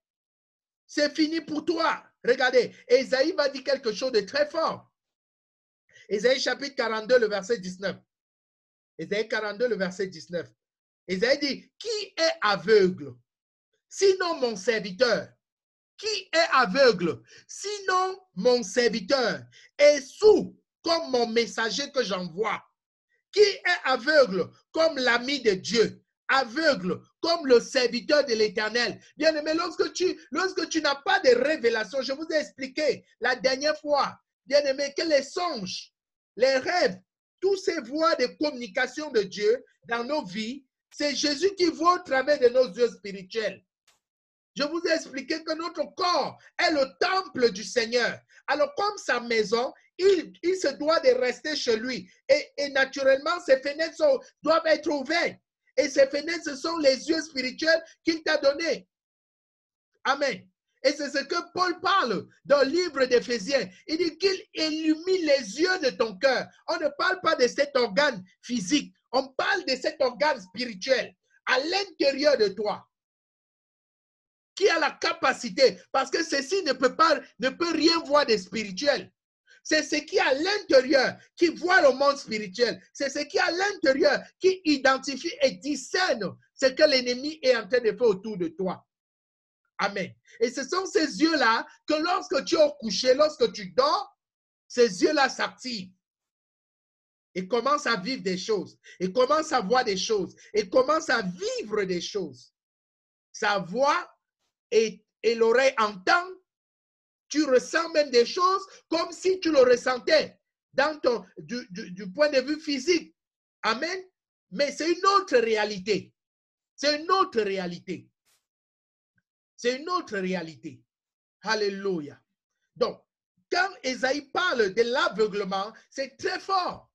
C'est fini pour toi. Regardez, Ésaïe va dire quelque chose de très fort. Ésaïe chapitre 42, le verset 19. Ésaïe 42, le verset 19. Ésaïe dit, qui est aveugle? Sinon mon serviteur. Qui est aveugle? Sinon mon serviteur. Et sourd comme mon messager que j'envoie. Qui est aveugle comme l'ami de Dieu? Aveugle comme le serviteur de l'Éternel. Bien aimé, lorsque tu n'as pas de révélation, je vous ai expliqué la dernière fois, bien aimé, que les songes, les rêves, toutes ces voies de communication de Dieu dans nos vies, c'est Jésus qui voit au travers de nos yeux spirituels. Je vous ai expliqué que notre corps est le temple du Seigneur. Alors, comme sa maison, il se doit de rester chez lui. Et naturellement, ses fenêtres doivent être ouvertes. Et ces fenêtres, ce sont les yeux spirituels qu'il t'a donnés. Amen. Et c'est ce que Paul parle dans le livre d'Éphésiens. Il dit qu'il illumine les yeux de ton cœur. On ne parle pas de cet organe physique. On parle de cet organe spirituel à l'intérieur de toi, qui a la capacité, parce que ceci ne peut rien voir de spirituel. C'est ce qui est à l'intérieur qui voit le monde spirituel. C'est ce qui est à l'intérieur qui identifie et discerne ce que l'ennemi est en train de faire autour de toi. Amen. Et ce sont ces yeux-là que lorsque tu es au coucher, lorsque tu dors, ces yeux-là s'activent et commencent à vivre des choses, et commencent à voir des choses, et commencent à vivre des choses. Sa voix et l'oreille entend, tu ressens même des choses comme si tu le ressentais dans du point de vue physique. Amen. Mais c'est une autre réalité. C'est une autre réalité. C'est une autre réalité. Alléluia. Donc, quand Ésaïe parle de l'aveuglement, c'est très fort.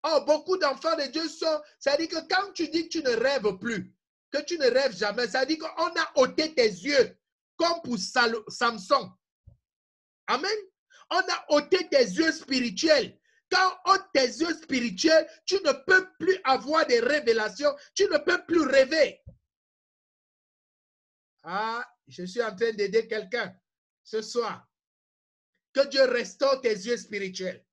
Oh, beaucoup d'enfants de Dieu sont... Ça dit que quand tu dis que tu ne rêves plus, que tu ne rêves jamais, ça dit qu'on a ôté tes yeux, comme pour Samson. Amen. On a ôté tes yeux spirituels. Quand on ôte tes yeux spirituels, tu ne peux plus avoir des révélations, tu ne peux plus rêver. Ah, je suis en train d'aider quelqu'un ce soir. Que Dieu restaure tes yeux spirituels.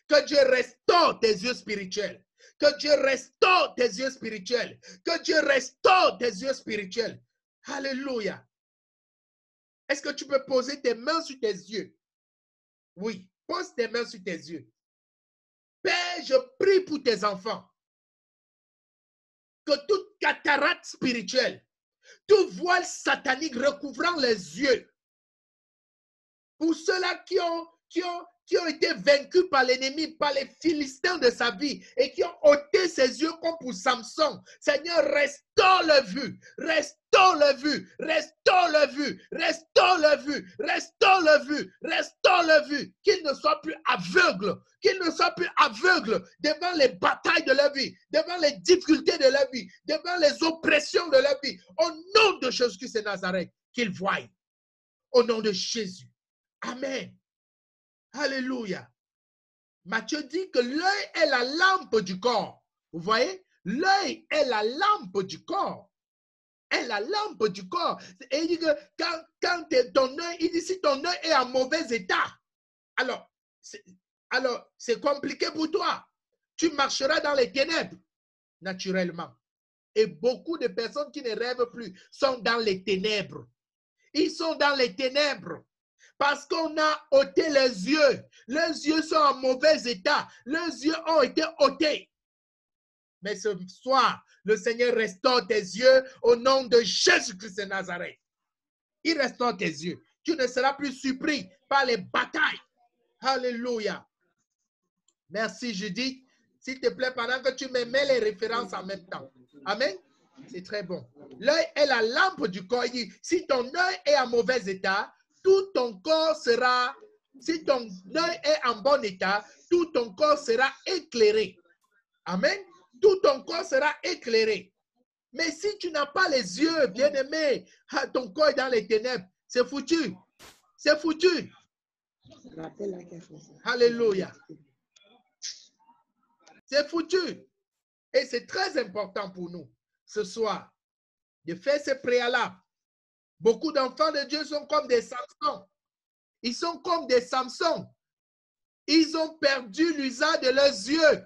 Que Dieu restaure tes yeux spirituels. Que Dieu restaure tes yeux spirituels. Que Dieu restaure tes yeux spirituels. Alléluia. Est-ce que tu peux poser tes mains sur tes yeux? Oui, pose tes mains sur tes yeux. Père, je prie pour tes enfants. Que toute cataracte spirituelle, tout voile satanique recouvrant les yeux, pour ceux-là qui ont été vaincus par l'ennemi, par les Philistins de sa vie et qui ont ôté ses yeux comme pour Samson. Seigneur, restaure le vue, restaure le vue, restaure le vue, restaure le vue, restaure le vue, restaure le vue, qu'il ne soit plus aveugle, qu'il ne soit plus aveugle devant les batailles de la vie, devant les difficultés de la vie, devant les oppressions de la vie. Au nom de Jésus-Christ de Nazareth, qu'il voie. Au nom de Jésus. Amen. Alléluia. Matthieu dit que l'œil est la lampe du corps. Vous voyez? L'œil est la lampe du corps. Est la lampe du corps. Et il dit que quand ton œil, il dit si ton œil est en mauvais état, alors c'est compliqué pour toi. Tu marcheras dans les ténèbres, naturellement. Et beaucoup de personnes qui ne rêvent plus sont dans les ténèbres. Ils sont dans les ténèbres. Parce qu'on a ôté les yeux. Les yeux sont en mauvais état. Les yeux ont été ôtés. Mais ce soir, le Seigneur restaure tes yeux au nom de Jésus-Christ de Nazareth. Il restaure tes yeux. Tu ne seras plus surpris par les batailles. Alléluia. Merci Judith. S'il te plaît, pendant que tu me mets les références en même temps. Amen. C'est très bon. L'œil est la lampe du corps. Il dit, si ton œil est en mauvais état, tout ton corps sera, si ton œil est en bon état, tout ton corps sera éclairé. Amen. Tout ton corps sera éclairé. Mais si tu n'as pas les yeux, bien-aimé, ton corps est dans les ténèbres, c'est foutu. C'est foutu. Alléluia. C'est foutu. Et c'est très important pour nous, ce soir, de faire ce préalable. Beaucoup d'enfants de Dieu sont comme des Samsons. Ils sont comme des Samsons. Ils ont perdu l'usage de leurs yeux.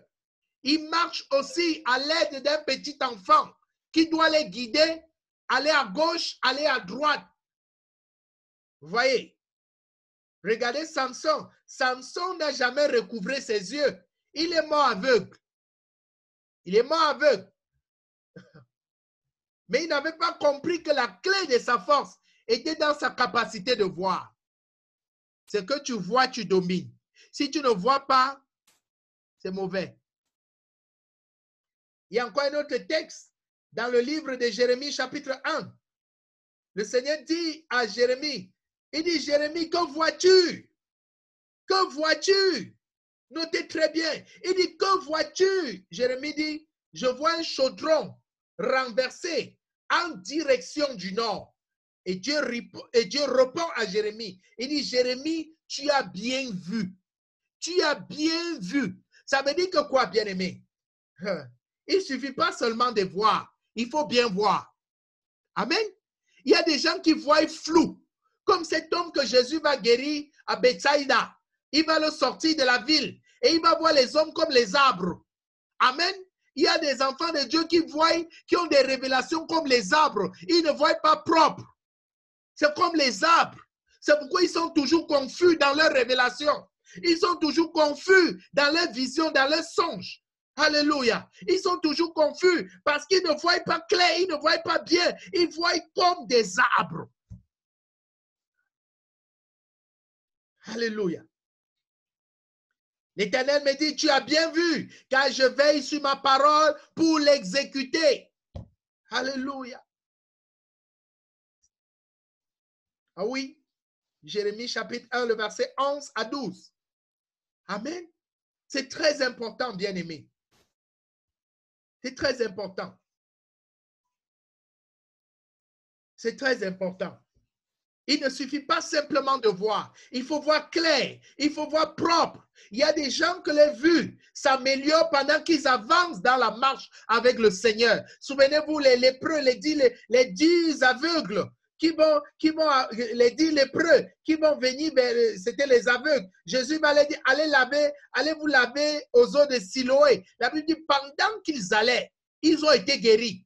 Ils marchent aussi à l'aide d'un petit enfant qui doit les guider, aller à gauche, aller à droite. Vous voyez? Regardez Samson. Samson n'a jamais recouvré ses yeux. Il est mort aveugle. Il est mort aveugle. Mais il n'avait pas compris que la clé de sa force était dans sa capacité de voir. Ce que tu vois, tu domines. Si tu ne vois pas, c'est mauvais. Il y a encore un autre texte dans le livre de Jérémie, chapitre 1. Le Seigneur dit à Jérémie, il dit, Jérémie, que vois-tu? Que vois-tu? Notez très bien. Il dit, que vois-tu? Jérémie dit, je vois un chaudron renversé en direction du nord. Et Dieu répond à Jérémie. Il dit, Jérémie, tu as bien vu. Tu as bien vu. Ça veut dire que quoi, bien-aimé? Il ne suffit pas seulement de voir. Il faut bien voir. Amen. Il y a des gens qui voient flou. Comme cet homme que Jésus va guérir à Bethsaïda. Il va le sortir de la ville. Et il va voir les hommes comme les arbres. Amen. Il y a des enfants de Dieu qui voient, qui ont des révélations comme les arbres. Ils ne voient pas propre. C'est comme les arbres. C'est pourquoi ils sont toujours confus dans leurs révélations. Ils sont toujours confus dans leurs visions, dans leurs songes. Alléluia. Ils sont toujours confus parce qu'ils ne voient pas clair, ils ne voient pas bien. Ils voient comme des arbres. Alléluia. L'Éternel me dit, tu as bien vu, car je veille sur ma parole pour l'exécuter. Alléluia. Ah oui, Jérémie chapitre 1, le verset 11 à 12. Amen. C'est très important, bien-aimé. C'est très important. C'est très important. Il ne suffit pas simplement de voir. Il faut voir clair. Il faut voir propre. Il y a des gens que les vues s'améliorent pendant qu'ils avancent dans la marche avec le Seigneur. Souvenez-vous, les lépreux, les dix aveugles qui vont les 10 lépreux qui vont venir vers, c'était les aveugles. Jésus va leur dire, allez vous laver aux eaux de Siloé. La Bible dit, pendant qu'ils allaient, ils ont été guéris.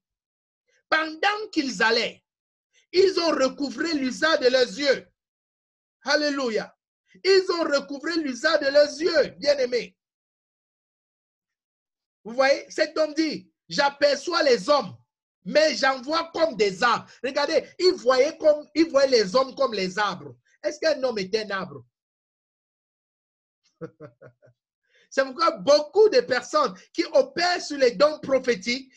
Pendant qu'ils allaient, ils ont recouvré l'usage de leurs yeux. Alléluia. Ils ont recouvré l'usage de leurs yeux, bien-aimés. Vous voyez, cet homme dit, j'aperçois les hommes, mais j'en vois comme des arbres. Regardez, il voyait les hommes comme les arbres. Est-ce qu'un homme est un arbre? C'est pourquoi beaucoup de personnes qui opèrent sur les dons prophétiques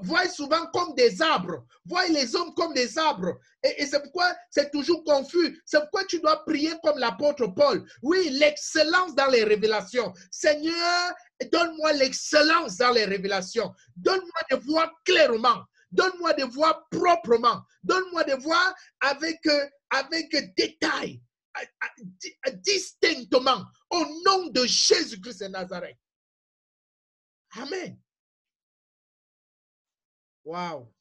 voient souvent comme des arbres, voient les hommes comme des arbres. Et c'est pourquoi c'est toujours confus. C'est pourquoi tu dois prier comme l'apôtre Paul. Oui, l'excellence dans les révélations. Seigneur, donne-moi l'excellence dans les révélations. Donne-moi de voir clairement. Donne-moi de voir proprement. Donne-moi de voir avec détail, distinctement, au nom de Jésus-Christ de Nazareth. Amen. Wow.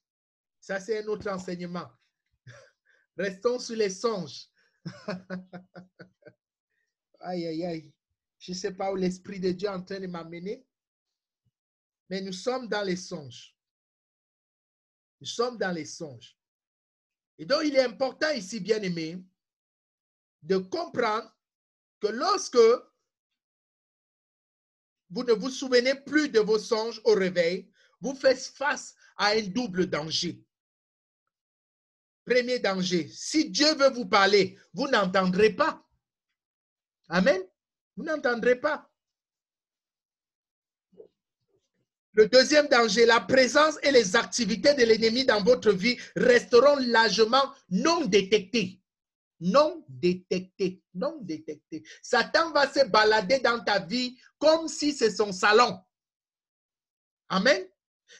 Ça, c'est un autre enseignement. Restons sur les songes. Aïe, aïe, aïe. Je ne sais pas où l'Esprit de Dieu est en train de m'amener, mais nous sommes dans les songes. Nous sommes dans les songes. Et donc, il est important ici, bien aimé, de comprendre que lorsque vous ne vous souvenez plus de vos songes au réveil, vous faites face à un double danger. Premier danger, si Dieu veut vous parler, vous n'entendrez pas. Amen. Vous n'entendrez pas. Le deuxième danger, la présence et les activités de l'ennemi dans votre vie resteront largement non détectées. Non détectées. Non détectées. Satan va se balader dans ta vie comme si c'est son salon. Amen.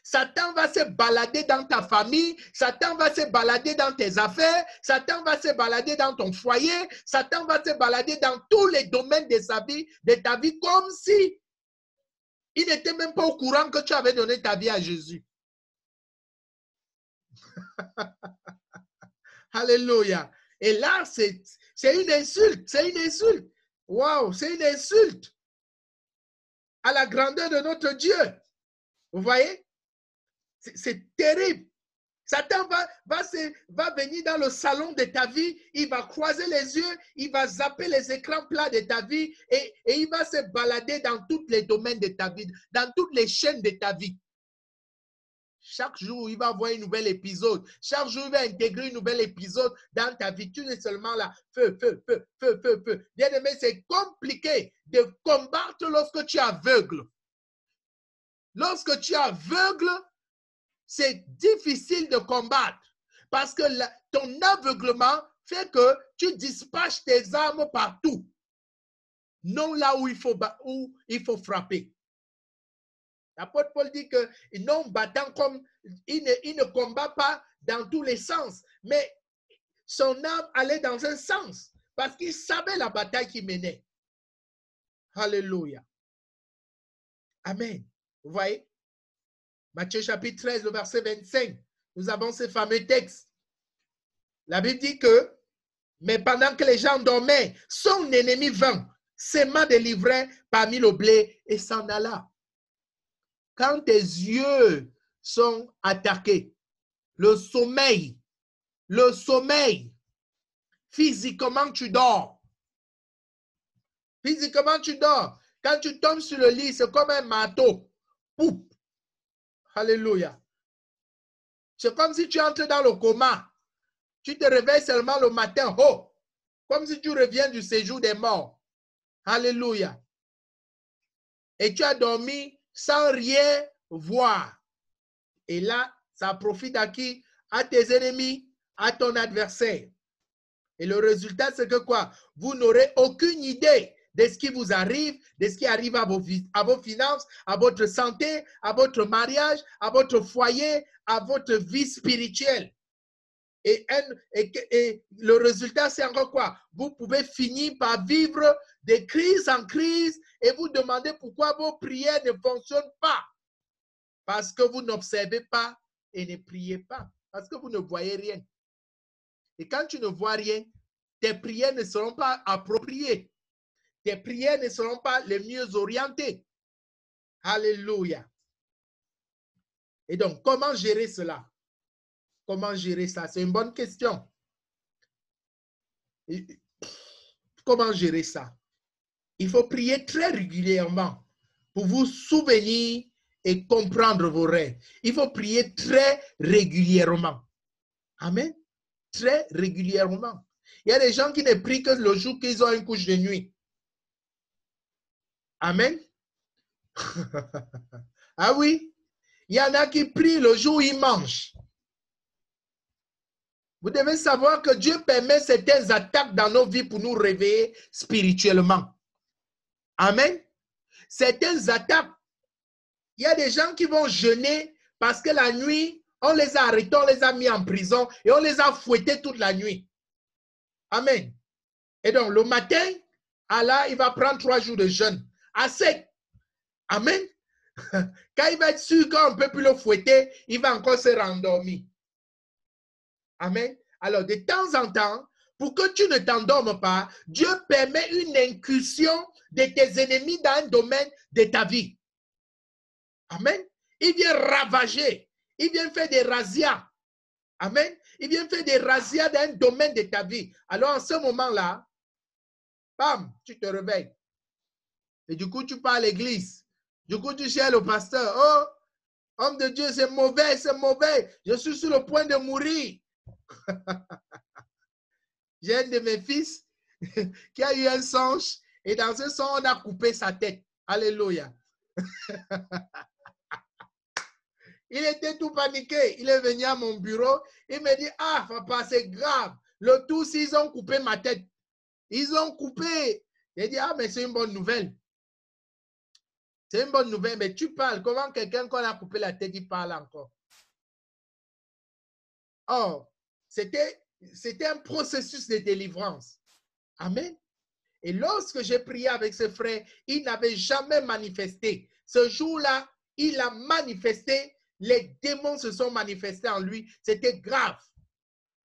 Satan va se balader dans ta famille, Satan va se balader dans tes affaires, Satan va se balader dans ton foyer, Satan va se balader dans tous les domaines de ta vie, comme si il n'était même pas au courant que tu avais donné ta vie à Jésus. Alléluia. Et là, c'est une insulte, c'est une insulte. Waouh, c'est une insulte à la grandeur de notre Dieu. Vous voyez? C'est terrible. Satan va venir dans le salon de ta vie, il va croiser les yeux, il va zapper les écrans plats de ta vie et il va se balader dans tous les domaines de ta vie, dans toutes les chaînes de ta vie. Chaque jour, il va voir un nouvel épisode. Chaque jour, il va intégrer un nouvel épisode dans ta vie. Tu es seulement là, feu, feu, feu, feu, feu, feu. Bien aimé, c'est compliqué de combattre lorsque tu es aveugle. Lorsque tu es aveugle, c'est difficile de combattre parce que ton aveuglement fait que tu dispatches tes armes partout, non là où il faut frapper. L'apôtre Paul dit que non battant comme il ne combat pas dans tous les sens, mais son âme allait dans un sens parce qu'il savait la bataille qu'il menait. Alléluia. Amen. Vous voyez? Matthieu chapitre 13, le verset 25, nous avons ce fameux texte. La Bible dit que, mais pendant que les gens dormaient, son ennemi vint, s'aima des livrets parmi le blé et s'en alla. Quand tes yeux sont attaqués, le sommeil physiquement, tu dors. Physiquement, tu dors. Quand tu tombes sur le lit, c'est comme un marteau. Pouf. Alléluia. C'est comme si tu entres dans le coma. Tu te réveilles seulement le matin. Oh, comme si tu reviens du séjour des morts. Alléluia. Et tu as dormi sans rien voir. Et là, ça profite à qui? À tes ennemis, à ton adversaire. Et le résultat, c'est que quoi? Vous n'aurez aucune idée de ce qui vous arrive, de ce qui arrive à vos finances, à votre santé, à votre mariage, à votre foyer, à votre vie spirituelle. Et le résultat, c'est encore quoi? Vous pouvez finir par vivre de crise en crise et vous demandez pourquoi vos prières ne fonctionnent pas. Parce que vous n'observez pas et ne priez pas. Parce que vous ne voyez rien. Et quand tu ne vois rien, tes prières ne seront pas appropriées. Tes prières ne seront pas les mieux orientées. Alléluia. Et donc, comment gérer cela? Comment gérer ça? C'est une bonne question. Comment gérer ça? Il faut prier très régulièrement pour vous souvenir et comprendre vos rêves. Il faut prier très régulièrement. Amen. Très régulièrement. Il y a des gens qui ne prient que le jour qu'ils ont une couche de nuit. Amen. Ah oui. Il y en a qui prient le jour où ils mangent. Vous devez savoir que Dieu permet certaines attaques dans nos vies pour nous réveiller spirituellement. Amen. Certaines attaques. Il y a des gens qui vont jeûner parce que la nuit, on les a arrêtés, on les a mis en prison et on les a fouettés toute la nuit. Amen. Et donc, le matin, Allah, il va prendre 3 jours de jeûne. À sec. Amen. Quand il va être sûr qu'on ne peut plus le fouetter, il va encore se rendormir. Amen. Alors, de temps en temps, pour que tu ne t'endormes pas, Dieu permet une incursion de tes ennemis dans un domaine de ta vie. Amen. Il vient ravager. Il vient faire des razzias. Amen. Il vient faire des razzias dans un domaine de ta vie. Alors, en ce moment-là, bam, tu te réveilles. Et du coup, tu pars à l'église. Du coup, tu cherches le pasteur. Oh, homme de Dieu, c'est mauvais, c'est mauvais. Je suis sur le point de mourir. J'ai un de mes fils qui a eu un songe et dans ce songe, on a coupé sa tête. Alléluia. Il était tout paniqué. Il est venu à mon bureau. Il me dit, ah, papa, c'est grave. Le tout, ils ont coupé ma tête. Ils ont coupé. J'ai dit, ah, mais c'est une bonne nouvelle. C'est une bonne nouvelle, mais tu parles. Comment quelqu'un qu'on a coupé la tête, il parle encore? Oh, c'était un processus de délivrance. Amen. Et lorsque j'ai prié avec ce frère, il n'avait jamais manifesté. Ce jour-là, il a manifesté. Les démons se sont manifestés en lui. C'était grave.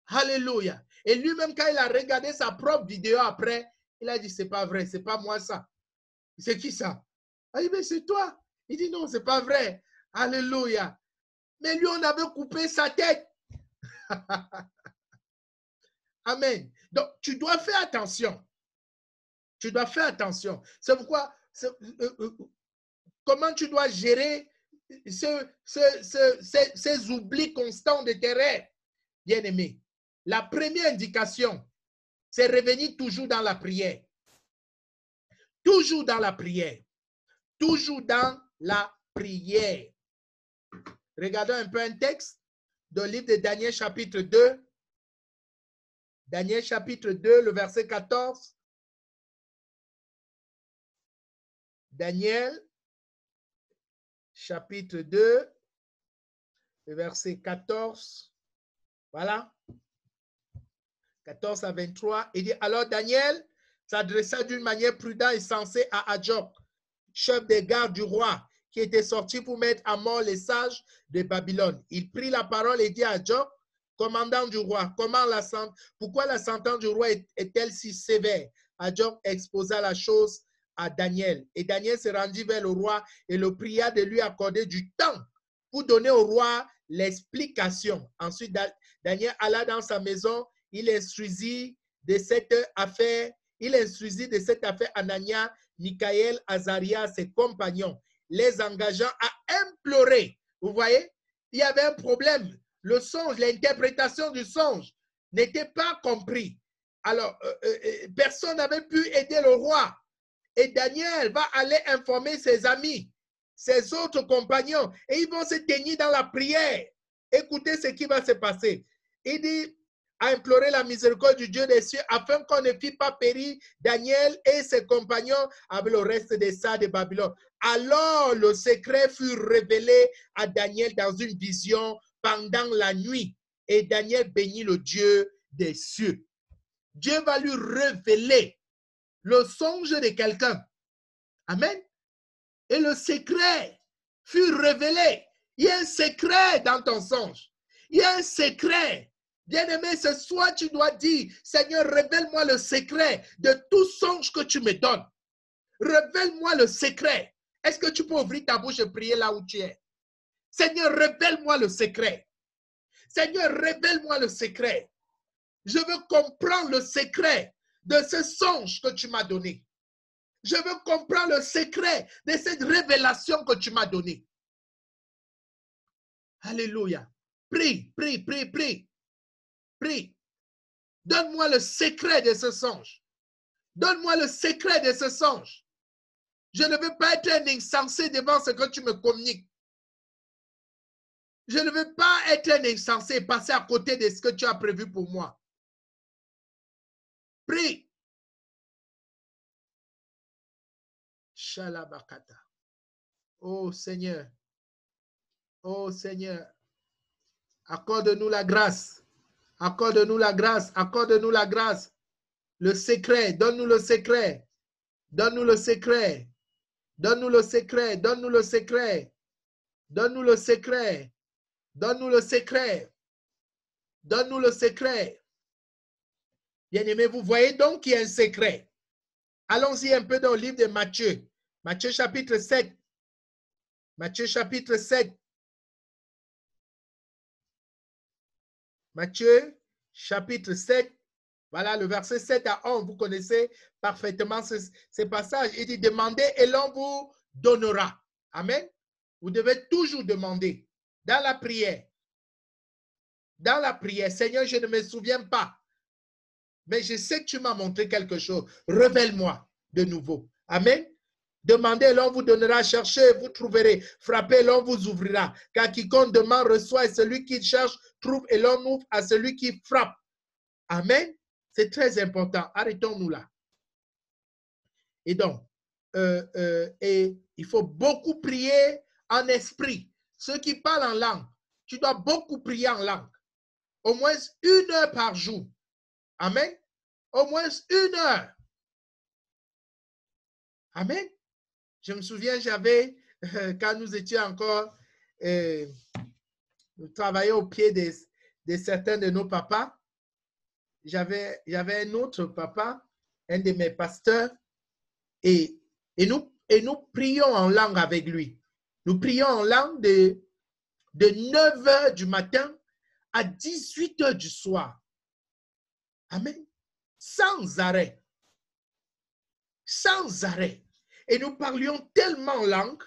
Alléluia. Et lui-même, quand il a regardé sa propre vidéo après, il a dit, c'est pas vrai, c'est pas moi ça. C'est qui ça? Il dit, mais c'est toi. Il dit, non, c'est pas vrai. Alléluia. Mais lui, on avait coupé sa tête. Amen. Donc, tu dois faire attention. Tu dois faire attention. C'est pourquoi, comment tu dois gérer ces oublis constants de tes rêves, bien-aimé. La première indication, c'est revenir toujours dans la prière. Toujours dans la prière. Toujours dans la prière. Regardons un peu un texte du livre de Daniel chapitre 2. Daniel chapitre 2, le verset 14. Daniel chapitre 2, le verset 14. Voilà. 14 à 23. Il dit, alors Daniel s'adressa d'une manière prudente et sensée à Adjoc, chef des gardes du roi, qui était sorti pour mettre à mort les sages de Babylone. Il prit la parole et dit à Adjoc, commandant du roi, pourquoi la sentence du roi est-elle si sévère? Adjoc exposa la chose à Daniel. Et Daniel se rendit vers le roi et le pria de lui accorder du temps pour donner au roi l'explication. Ensuite, Daniel alla dans sa maison. Il instruisit de cette affaire, il instruisit de cette affaire Anania, Michaël, Azaria, ses compagnons, les engageant à implorer. Vous voyez, il y avait un problème. Le songe, l'interprétation du songe n'était pas compris. Alors, personne n'avait pu aider le roi. Et Daniel va aller informer ses amis, ses autres compagnons, et ils vont se tenir dans la prière. Écoutez ce qui va se passer. Il dit à implorer la miséricorde du Dieu des cieux afin qu'on ne fît pas périr Daniel et ses compagnons avec le reste des Sars de Babylone. Alors le secret fut révélé à Daniel dans une vision pendant la nuit. Et Daniel bénit le Dieu des cieux. Dieu va lui révéler le songe de quelqu'un. Amen. Et le secret fut révélé. Il y a un secret dans ton songe. Il y a un secret. Bien-aimé, ce soir, tu dois dire, Seigneur, révèle-moi le secret de tout songe que tu me donnes. Révèle-moi le secret. Est-ce que tu peux ouvrir ta bouche et prier là où tu es? Seigneur, révèle-moi le secret. Seigneur, révèle-moi le secret. Je veux comprendre le secret de ce songe que tu m'as donné. Je veux comprendre le secret de cette révélation que tu m'as donnée. Alléluia. Prie, prie, prie, prie. Prie. Donne-moi le secret de ce songe. Donne-moi le secret de ce songe. Je ne veux pas être un insensé devant ce que tu me communiques. Je ne veux pas être un insensé et passer à côté de ce que tu as prévu pour moi. Prie. Shalabakata. Oh Seigneur. Oh Seigneur. Accorde-nous la grâce. Accorde-nous la grâce. Accorde-nous la grâce. Le secret. Donne-nous le secret. Donne-nous le secret. Donne-nous le secret. Donne-nous le secret. Donne-nous le secret. Donne-nous le secret. Donne-nous le secret. Bien-aimés, vous voyez donc qu'il y a un secret. Allons-y un peu dans le livre de Matthieu. Matthieu chapitre 7. Matthieu chapitre 7. Matthieu chapitre 7. Voilà le verset 7 à 11. Vous connaissez parfaitement ce passage. Il dit, demandez et l'on vous donnera. Amen. Vous devez toujours demander dans la prière. Dans la prière, Seigneur, je ne me souviens pas. Mais je sais que tu m'as montré quelque chose. Révèle-moi de nouveau. Amen. Demandez, l'on vous donnera. Cherchez, vous trouverez. Frappez, l'on vous ouvrira. Car quiconque demande reçoit, et celui qui cherche trouve, et l'on ouvre à celui qui frappe. Amen. C'est très important. Arrêtons-nous là. Et donc, et il faut beaucoup prier en esprit. Ceux qui parlent en langue, tu dois beaucoup prier en langue. Au moins 1 heure par jour. Amen. Au moins 1 heure. Amen. Je me souviens, j'avais, quand nous étions encore, nous travaillions au pied de certains de nos papas. J'avais un autre papa, un de mes pasteurs, et nous prions en langue avec lui. Nous prions en langue de 9 heures du matin à 18 heures du soir. Amen. Sans arrêt. Sans arrêt. Et nous parlions tellement en langue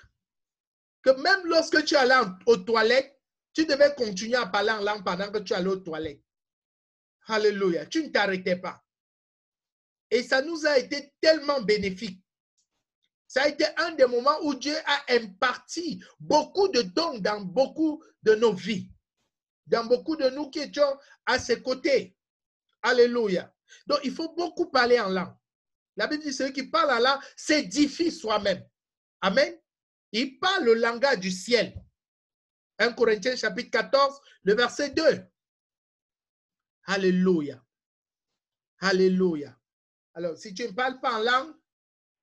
que même lorsque tu allais aux toilettes, tu devais continuer à parler en langue pendant que tu allais aux toilettes. Alléluia. Tu ne t'arrêtais pas. Et ça nous a été tellement bénéfique. Ça a été un des moments où Dieu a imparti beaucoup de dons dans beaucoup de nos vies. Dans beaucoup de nous qui étions à ses côtés. Alléluia. Donc, il faut beaucoup parler en langue. La Bible dit, celui qui parle en langue s'édifie soi-même. Amen. Il parle le langage du ciel. 1 Corinthiens chapitre 14, le verset 2. Alléluia. Alléluia. Alors, si tu ne parles pas en langue,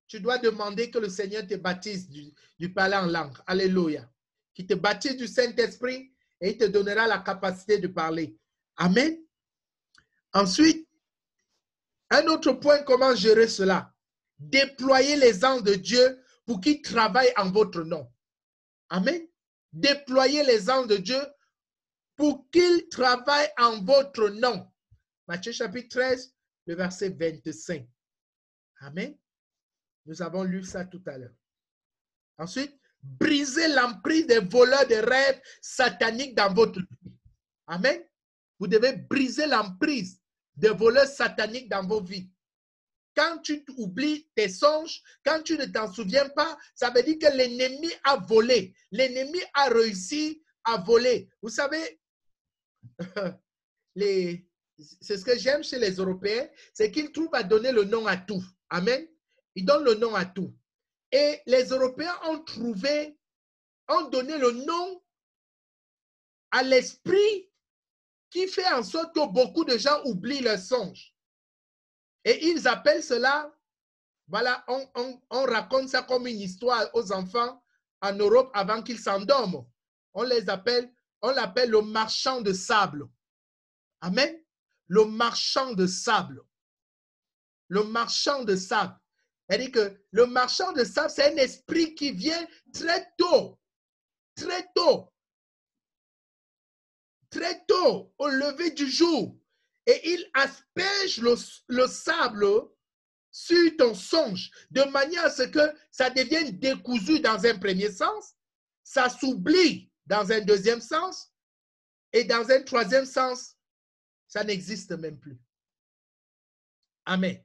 tu dois demander que le Seigneur te baptise du parler en langue. Alléluia. Qu'il te baptise du Saint-Esprit et il te donnera la capacité de parler. Amen. Ensuite, un autre point, comment gérer cela? Déployer les anges de Dieu pour qu'ils travaillent en votre nom. Amen. Déployer les anges de Dieu pour qu'ils travaillent en votre nom. Matthieu chapitre 13, le verset 25. Amen. Nous avons lu ça tout à l'heure. Ensuite, brisez l'emprise des voleurs de rêves sataniques dans votre vie. Amen. Vous devez briser l'emprise des voleurs sataniques dans vos vies. Quand tu oublies tes songes, quand tu ne t'en souviens pas, ça veut dire que l'ennemi a volé. L'ennemi a réussi à voler. Vous savez, c'est ce que j'aime chez les Européens, c'est qu'ils trouvent à donner le nom à tout. Amen. Ils donnent le nom à tout. Et les Européens ont donné le nom à l'esprit qui fait en sorte que beaucoup de gens oublient leurs songes. Et ils appellent cela, voilà, on raconte ça comme une histoire aux enfants en Europe avant qu'ils s'endorment. On l'appelle le marchand de sable. Amen. Le marchand de sable. Le marchand de sable. C'est-à-dire que le marchand de sable, c'est un esprit qui vient très tôt, au lever du jour. Et il asperge le sable sur ton songe, de manière à ce que ça devienne décousu dans un premier sens, ça s'oublie dans un deuxième sens, et dans un troisième sens, ça n'existe même plus. Amen.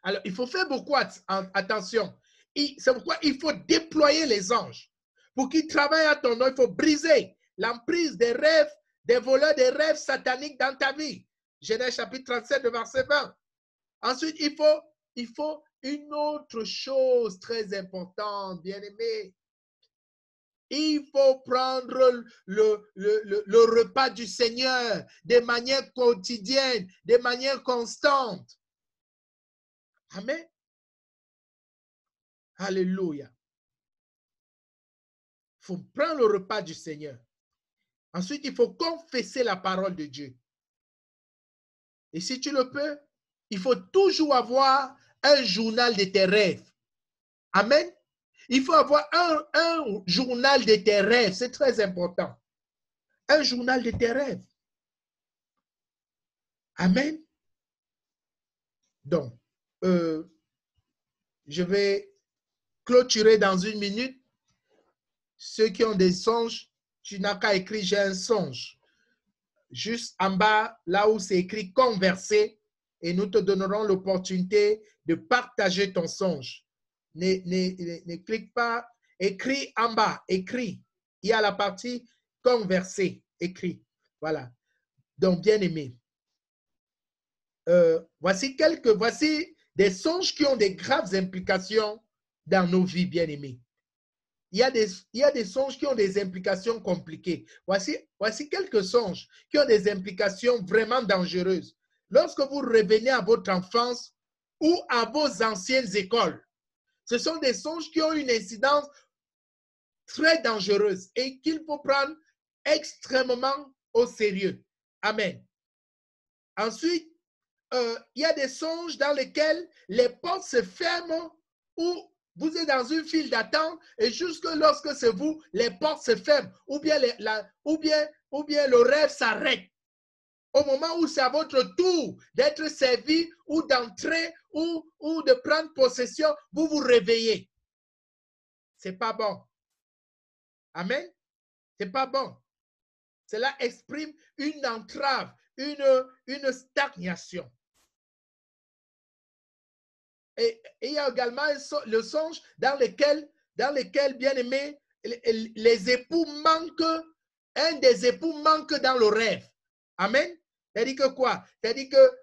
Alors, il faut faire beaucoup attention. C'est pourquoi il faut déployer les anges. Pour qu'ils travaillent à ton nom, il faut briser l'emprise des rêves, des voleurs des rêves sataniques dans ta vie. Genèse chapitre 37, verset 20. Ensuite, il faut une autre chose très importante, bien-aimé. Il faut prendre le repas du Seigneur de manière quotidienne, de manière constante. Amen. Alléluia. Il faut prendre le repas du Seigneur. Ensuite, il faut confesser la parole de Dieu. Et si tu le peux, il faut toujours avoir un journal de tes rêves. Amen. Il faut avoir un journal de tes rêves. C'est très important. Un journal de tes rêves. Amen. Donc, je vais clôturer dans une minute. Ceux qui ont des songes, tu n'as qu'à écrire « j'ai un songe ». Juste en bas, là où c'est écrit « converser », et nous te donnerons l'opportunité de partager ton songe. Ne clique pas, écris en bas, écris. Il y a la partie « converser », écrit. Voilà. Donc, bien aimé. Voici des songes qui ont des graves implications dans nos vies, bien aimés. Il y a des songes qui ont des implications compliquées. Voici quelques songes qui ont des implications vraiment dangereuses. Lorsque vous revenez à votre enfance ou à vos anciennes écoles, ce sont des songes qui ont une incidence très dangereuse et qu'il faut prendre extrêmement au sérieux. Amen. Ensuite, il y a des songes dans lesquels les portes se ferment ou vous êtes dans une file d'attente et jusque lorsque c'est vous, les portes se ferment ou bien le rêve s'arrête. Au moment où c'est à votre tour d'être servi ou d'entrer ou de prendre possession, vous vous réveillez. C'est pas bon. Amen. C'est pas bon. Cela exprime une entrave, une stagnation. Et il y a également le songe dans lequel bien aimé, les époux manquent, un des époux manque dans le rêve. Amen. C'est-à-dire que quoi? C'est-à-dire que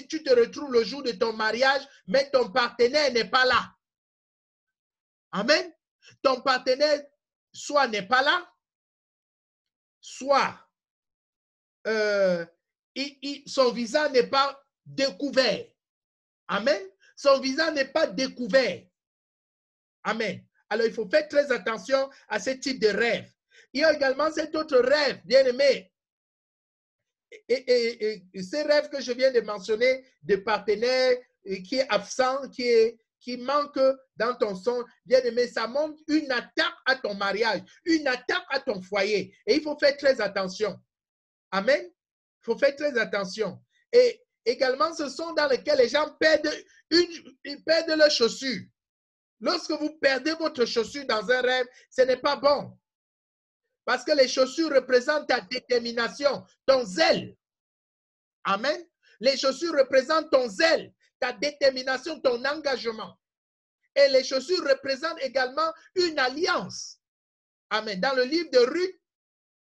tu te retrouves le jour de ton mariage, mais ton partenaire n'est pas là. Amen. Ton partenaire soit n'est pas là, soit son visage n'est pas découvert. Amen. Son visage n'est pas découvert. Amen. Alors, il faut faire très attention à ce type de rêve. Il y a également cet autre rêve, bien aimé. Et ces rêves que je viens de mentionner, de partenaire qui est absent, qui manque dans ton son, bien aimé, ça montre une attaque à ton mariage, une attaque à ton foyer. Et il faut faire très attention. Amen. Il faut faire très attention. Et également, ce sont dans lesquels les gens perdent leurs chaussures. Lorsque vous perdez votre chaussure dans un rêve, ce n'est pas bon. Parce que les chaussures représentent ta détermination, ton zèle. Amen. Les chaussures représentent ton zèle, ta détermination, ton engagement. Et les chaussures représentent également une alliance. Amen. Dans le livre de Ruth,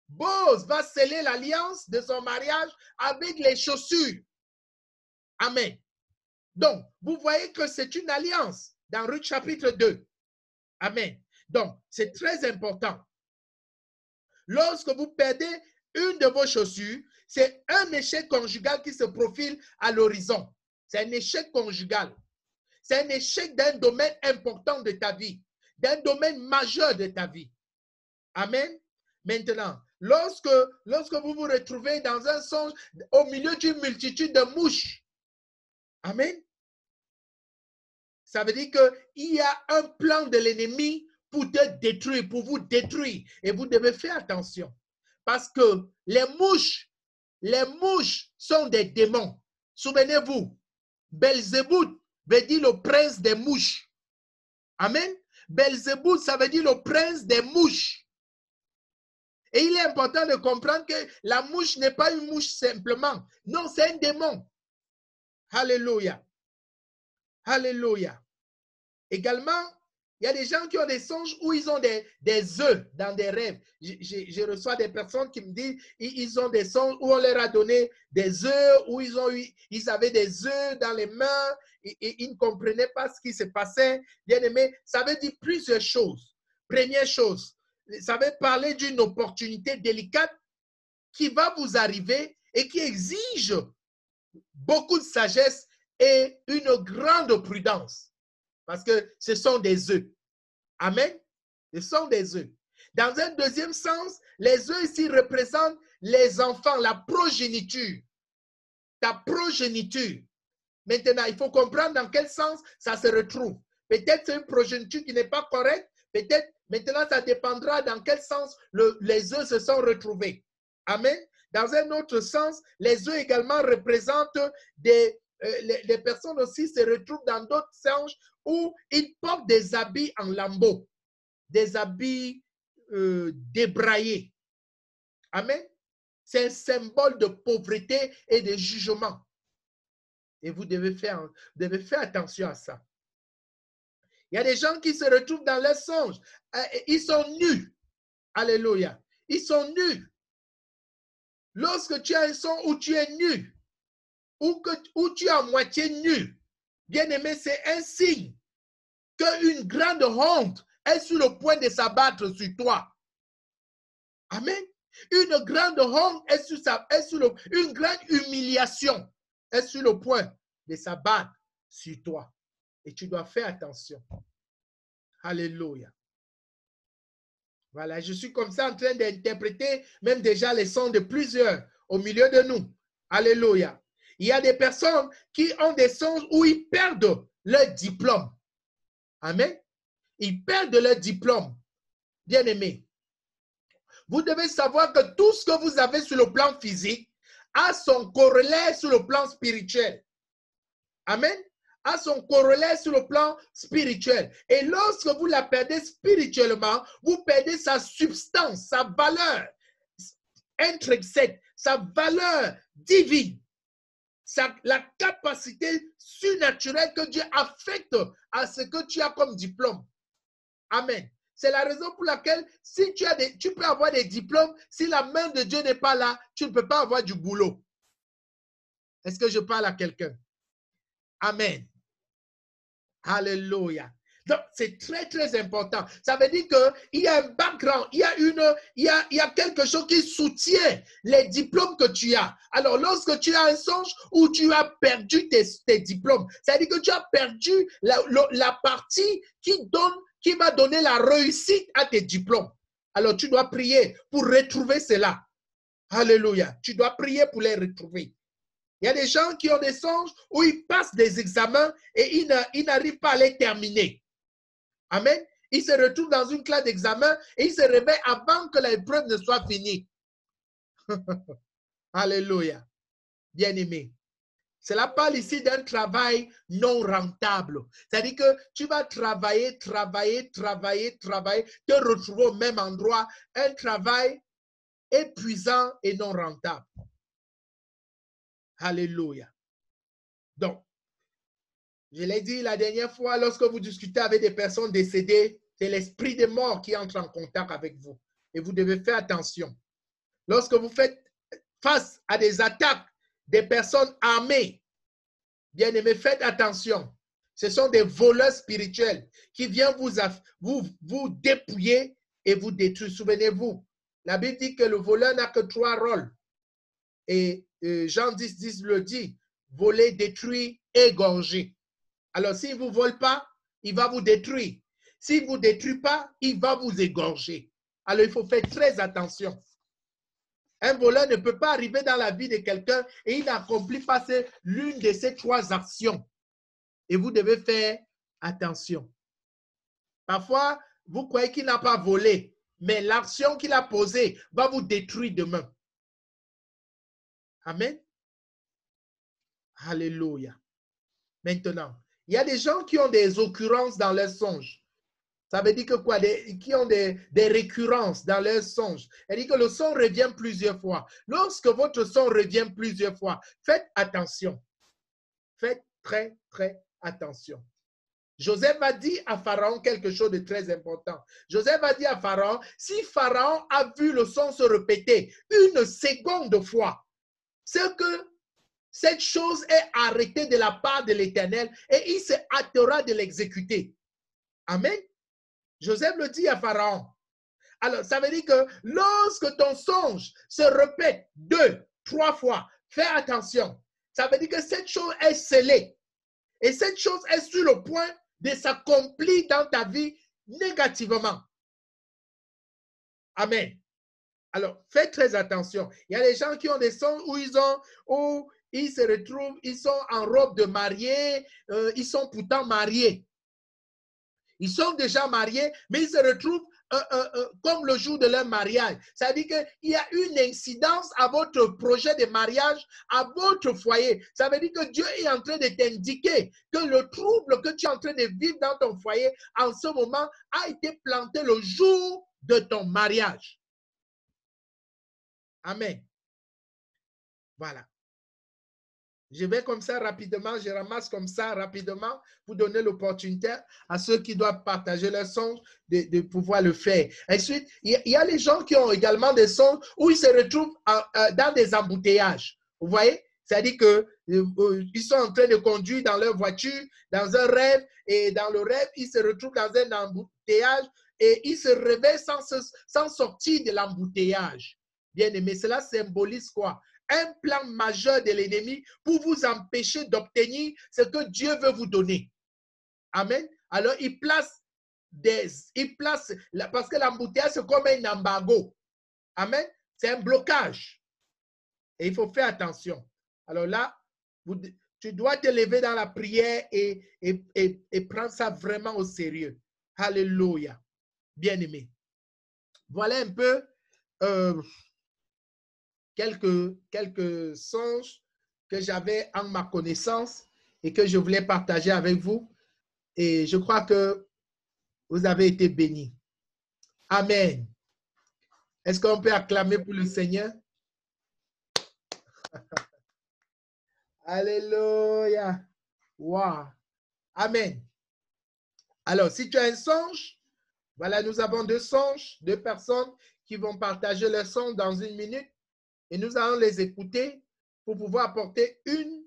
Boaz va sceller l'alliance de son mariage avec les chaussures. Amen. Donc, vous voyez que c'est une alliance dans Ruth chapitre 2. Amen. Donc, c'est très important. Lorsque vous perdez une de vos chaussures, c'est un échec conjugal qui se profile à l'horizon. C'est un échec conjugal. C'est un échec d'un domaine important de ta vie, d'un domaine majeur de ta vie. Amen. Maintenant, lorsque vous vous retrouvez dans un songe au milieu d'une multitude de mouches, amen, ça veut dire qu'il y a un plan de l'ennemi pour te détruire, pour vous détruire. Et vous devez faire attention. Parce que les mouches sont des démons. Souvenez-vous, Belzébuth veut dire le prince des mouches. Amen. Belzébuth, ça veut dire le prince des mouches. Et il est important de comprendre que la mouche n'est pas une mouche simplement. Non, c'est un démon. Alléluia. Alléluia. Également, il y a des gens qui ont des songes où ils ont des œufs dans des rêves. Je reçois des personnes qui me disent ils ont des songes où on leur a donné des œufs, où ils avaient des œufs dans les mains et ils ne comprenaient pas ce qui se passait. Bien aimé, ça veut dire plusieurs choses. Première chose, ça veut parler d'une opportunité délicate qui va vous arriver et qui exige beaucoup de sagesse et une grande prudence. Parce que ce sont des œufs. Amen. Ce sont des œufs. Dans un deuxième sens, les œufs ici représentent les enfants, la progéniture. Ta progéniture. Maintenant, il faut comprendre dans quel sens ça se retrouve. Peut-être c'est une progéniture qui n'est pas correcte. Peut-être, maintenant, ça dépendra dans quel sens les œufs se sont retrouvés. Amen. Dans un autre sens, les œufs également représentent les personnes aussi se retrouvent dans d'autres songes où ils portent des habits en lambeaux, des habits débraillés. Amen. C'est un symbole de pauvreté et de jugement. Et vous devez faire attention à ça. Il y a des gens qui se retrouvent dans leurs songes. Ils sont nus. Alléluia. Ils sont nus. Lorsque tu as un son où tu es nu, où tu es à moitié nu, bien aimé, c'est un signe qu'une grande honte est sur le point de s'abattre sur toi. Amen. Une grande honte une grande humiliation est sur le point de s'abattre sur toi. Et tu dois faire attention. Alléluia. Voilà, je suis comme ça en train d'interpréter même déjà les sons de plusieurs au milieu de nous. Alléluia. Il y a des personnes qui ont des songes où ils perdent leur diplôme. Amen. Ils perdent leur diplôme. Bien-aimés, vous devez savoir que tout ce que vous avez sur le plan physique a son corollaire sur le plan spirituel. Amen. A son corollaire sur le plan spirituel. Et lorsque vous la perdez spirituellement, vous perdez sa substance, sa valeur intrinsèque, sa valeur divine, la capacité surnaturelle que Dieu affecte à ce que tu as comme diplôme. Amen. C'est la raison pour laquelle si tu peux avoir des diplômes, si la main de Dieu n'est pas là, tu ne peux pas avoir du boulot. Est-ce que je parle à quelqu'un? Amen. Alléluia. Donc, c'est très, très important. Ça veut dire qu'il y a un background, il y a quelque chose qui soutient les diplômes que tu as. Alors, lorsque tu as un songe où tu as perdu tes diplômes, ça veut dire que tu as perdu la partie qui va donner la réussite à tes diplômes. Alors, tu dois prier pour retrouver cela. Alléluia. Tu dois prier pour les retrouver. Il y a des gens qui ont des songes où ils passent des examens et ils n'arrivent pas à les terminer. Amen. Ils se retrouvent dans une classe d'examen et ils se réveillent avant que l'épreuve ne soit finie. Alléluia. Bien-aimé. Cela parle ici d'un travail non rentable. C'est-à-dire que tu vas travailler, te retrouver au même endroit. Un travail épuisant et non rentable. Alléluia. Donc, je l'ai dit la dernière fois, lorsque vous discutez avec des personnes décédées, c'est l'esprit de mort qui entre en contact avec vous. Et vous devez faire attention. Lorsque vous faites face à des attaques des personnes armées, bien aimés, faites attention. Ce sont des voleurs spirituels qui viennent vous dépouiller et vous détruire. Souvenez-vous, la Bible dit que le voleur n'a que 3 rôles. Et Jean 10 le dit, voler, détruire, égorger. Alors, s'il ne vous vole pas, il va vous détruire. S'il ne vous détruit pas, il va vous égorger. Alors, il faut faire très attention. Un voleur ne peut pas arriver dans la vie de quelqu'un et il n'accomplit pas l'une de ces 3 actions. Et vous devez faire attention. Parfois, vous croyez qu'il n'a pas volé, mais l'action qu'il a posée va vous détruire demain. Amen. Alléluia. Maintenant, il y a des gens qui ont des occurrences dans leurs songes. Ça veut dire que quoi? Qui ont des récurrences dans leurs songes. C'est-à-dire que le son revient plusieurs fois. Lorsque votre son revient plusieurs fois, faites attention. Faites très, très attention. Joseph a dit à Pharaon quelque chose de très important. Joseph a dit à Pharaon, si Pharaon a vu le son se répéter une seconde fois, c'est que cette chose est arrêtée de la part de l'Éternel et il se hâtera de l'exécuter. Amen. Joseph le dit à Pharaon. Alors, ça veut dire que lorsque ton songe se répète 2, 3 fois, fais attention. Ça veut dire que cette chose est scellée. Et cette chose est sur le point de s'accomplir dans ta vie négativement. Amen. Alors, faites très attention. Il y a des gens qui ont des songes où ils se retrouvent, ils sont en robe de mariée, ils sont pourtant mariés. Ils sont déjà mariés, mais ils se retrouvent comme le jour de leur mariage. Ça veut dire qu'il y a une incidence à votre projet de mariage, à votre foyer. Ça veut dire que Dieu est en train de t'indiquer que le trouble que tu es en train de vivre dans ton foyer en ce moment a été planté le jour de ton mariage. Amen. Voilà. Je vais comme ça rapidement, je ramasse comme ça rapidement pour donner l'opportunité à ceux qui doivent partager leurs songes de pouvoir le faire. Ensuite, il y a les gens qui ont également des songes où ils se retrouvent dans des embouteillages. Vous voyez? C'est-à-dire qu'ils sont en train de conduire dans leur voiture, dans un rêve, et dans le rêve, ils se retrouvent dans un embouteillage et ils se réveillent sans sortir de l'embouteillage. Bien aimé, cela symbolise quoi? Un plan majeur de l'ennemi pour vous empêcher d'obtenir ce que Dieu veut vous donner. Amen. Alors, il place, parce que l'embouteillage, c'est comme un embargo. Amen. C'est un blocage. Et il faut faire attention. Alors là, tu dois te lever dans la prière et prendre ça vraiment au sérieux. Alléluia. Bien-aimé. Voilà un peu quelques songes que j'avais en ma connaissance et que je voulais partager avec vous. Et je crois que vous avez été bénis. Amen. Est-ce qu'on peut acclamer pour le Seigneur? Alléluia. Wow. Amen. Alors, si tu as un songe, voilà, nous avons 2 songes, 2 personnes qui vont partager leur songe dans 1 minute et nous allons les écouter pour pouvoir apporter une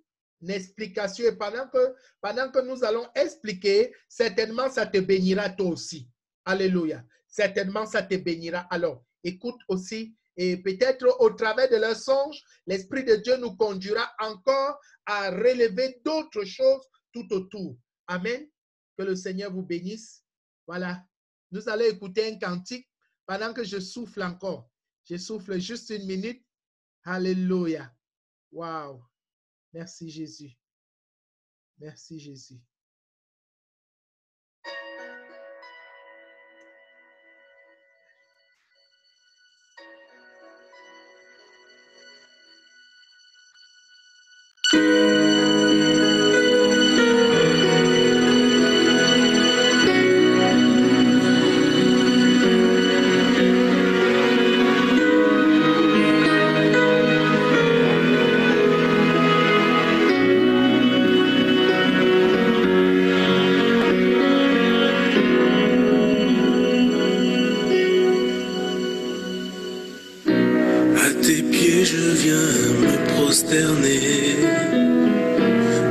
explication. Et pendant que nous allons expliquer, certainement ça te bénira toi aussi. Alléluia. Certainement ça te bénira. Alors, écoute aussi et peut-être au travers de leurs songes, l'Esprit de Dieu nous conduira encore à relever d'autres choses tout autour. Amen. Que le Seigneur vous bénisse. Voilà. Nous allons écouter un cantique pendant que je souffle encore. Je souffle juste 1 minute. Alléluia. Wow. Merci Jésus. Merci Jésus.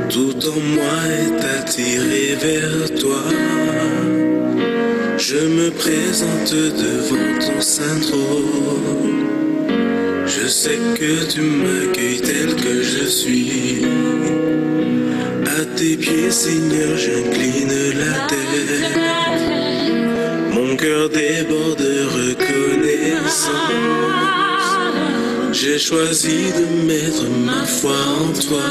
Tout en moi est attiré vers toi. Je me présente devant ton saint trône. Je sais que tu m'accueilles tel que je suis. À tes pieds, Seigneur, j'incline la tête. Mon cœur déborde de reconnaissance. J'ai choisi de mettre ma foi en toi.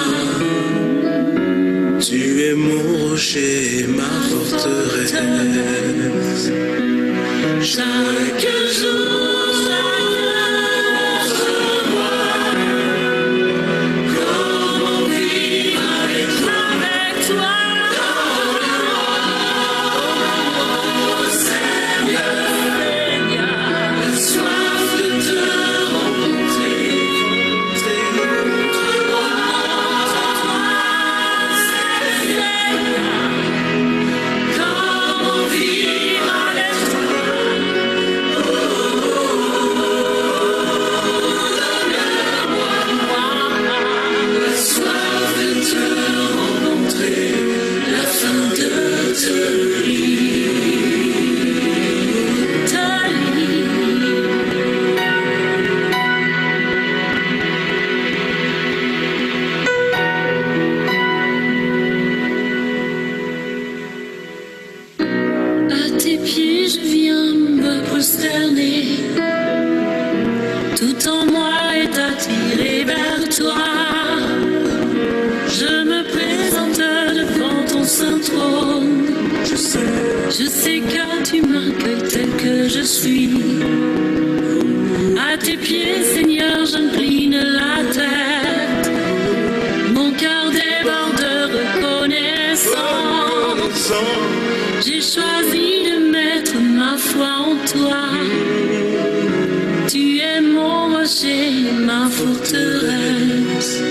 Tu es mon rocher et ma forteresse. Chaque jour, je sais que tu m'accueilles tel que je suis. À tes pieds, Seigneur, j'incline la tête. Mon cœur déborde de reconnaissance. J'ai choisi de mettre ma foi en toi. Tu es mon rocher, ma forteresse.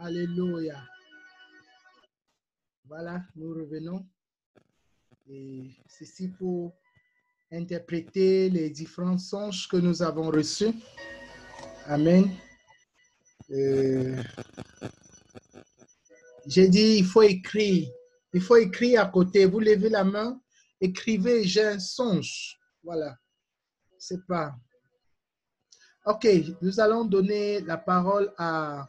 Alléluia. Voilà, nous revenons. Et ceci pour interpréter les différents songes que nous avons reçus. Amen. J'ai dit, il faut écrire. Il faut écrire à côté. Vous levez la main, écrivez, j'ai un songe. Voilà. C'est pas. OK, nous allons donner la parole à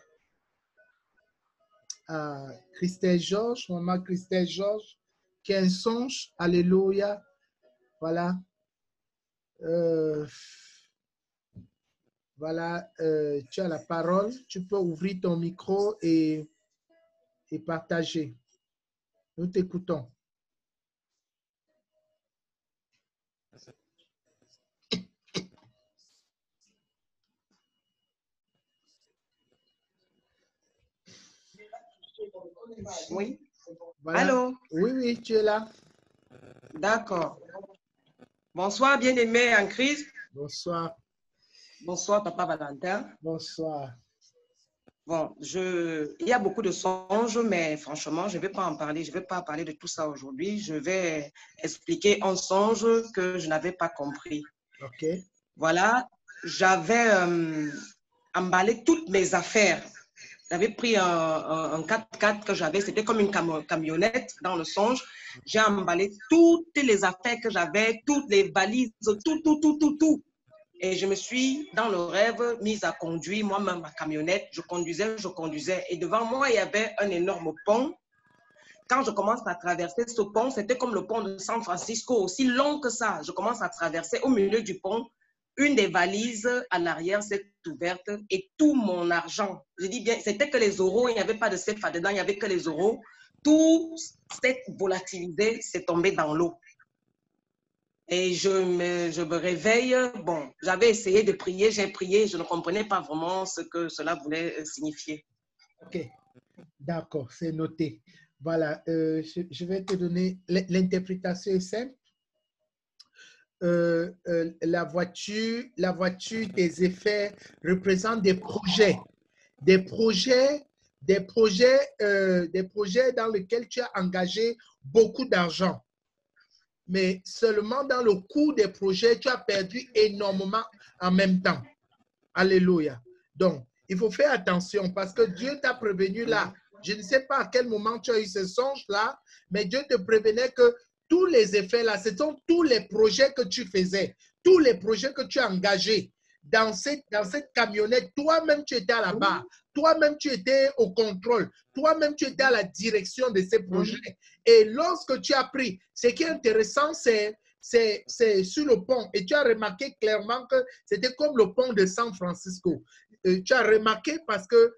Christelle Georges, maman Christelle Georges, qui a un songe. Alléluia. Voilà. Voilà, tu as la parole. Tu peux ouvrir ton micro et partager. Nous t'écoutons. Oui. Voilà. Allô? Oui, oui, tu es là. D'accord. Bonsoir, bien-aimé en Christ. Bonsoir. Bonsoir, Papa Valentin. Bonsoir. Bon, il y a beaucoup de songes, mais franchement, je ne vais pas en parler. Je ne vais pas parler de tout ça aujourd'hui. Je vais expliquer un songe que je n'avais pas compris. OK. Voilà, j'avais emballé toutes mes affaires. J'avais pris un 4x4 que j'avais, c'était comme une camionnette dans le songe. J'ai emballé toutes les affaires que j'avais, toutes les valises, tout. Et je me suis, dans le rêve, mise à conduire moi-même ma camionnette. Je conduisais. Et devant moi, il y avait un énorme pont. Quand je commence à traverser ce pont, c'était comme le pont de San Francisco, aussi long que ça. Je commence à traverser au milieu du pont. Une des valises à l'arrière s'est ouverte et tout mon argent, je dis bien, c'était que les euros, il n'y avait pas de CFA dedans, il n'y avait que les euros. Tout cette volatilité s'est tombé dans l'eau. Et je me réveille. Bon, j'avais essayé de prier, j'ai prié, je ne comprenais pas vraiment ce que cela voulait signifier. OK. D'accord, c'est noté. Voilà, je vais te donner l'interprétation est simple. La voiture, tes effets représentent des projets dans lesquels tu as engagé beaucoup d'argent. Mais seulement dans le cours des projets, tu as perdu énormément en même temps. Alléluia. Donc, il faut faire attention parce que Dieu t'a prévenu là. Je ne sais pas à quel moment tu as eu ce songe-là, mais Dieu te prévenait que tous les effets là, ce sont tous les projets que tu faisais, tous les projets que tu as engagés dans cette camionnette. Toi-même, tu étais à la barre. Toi-même, tu étais au contrôle. Toi-même, tu étais à la direction de ces projets. Et lorsque tu as pris, ce qui est intéressant, c'est sur le pont. Et tu as remarqué clairement que c'était comme le pont de San Francisco. Tu as remarqué parce que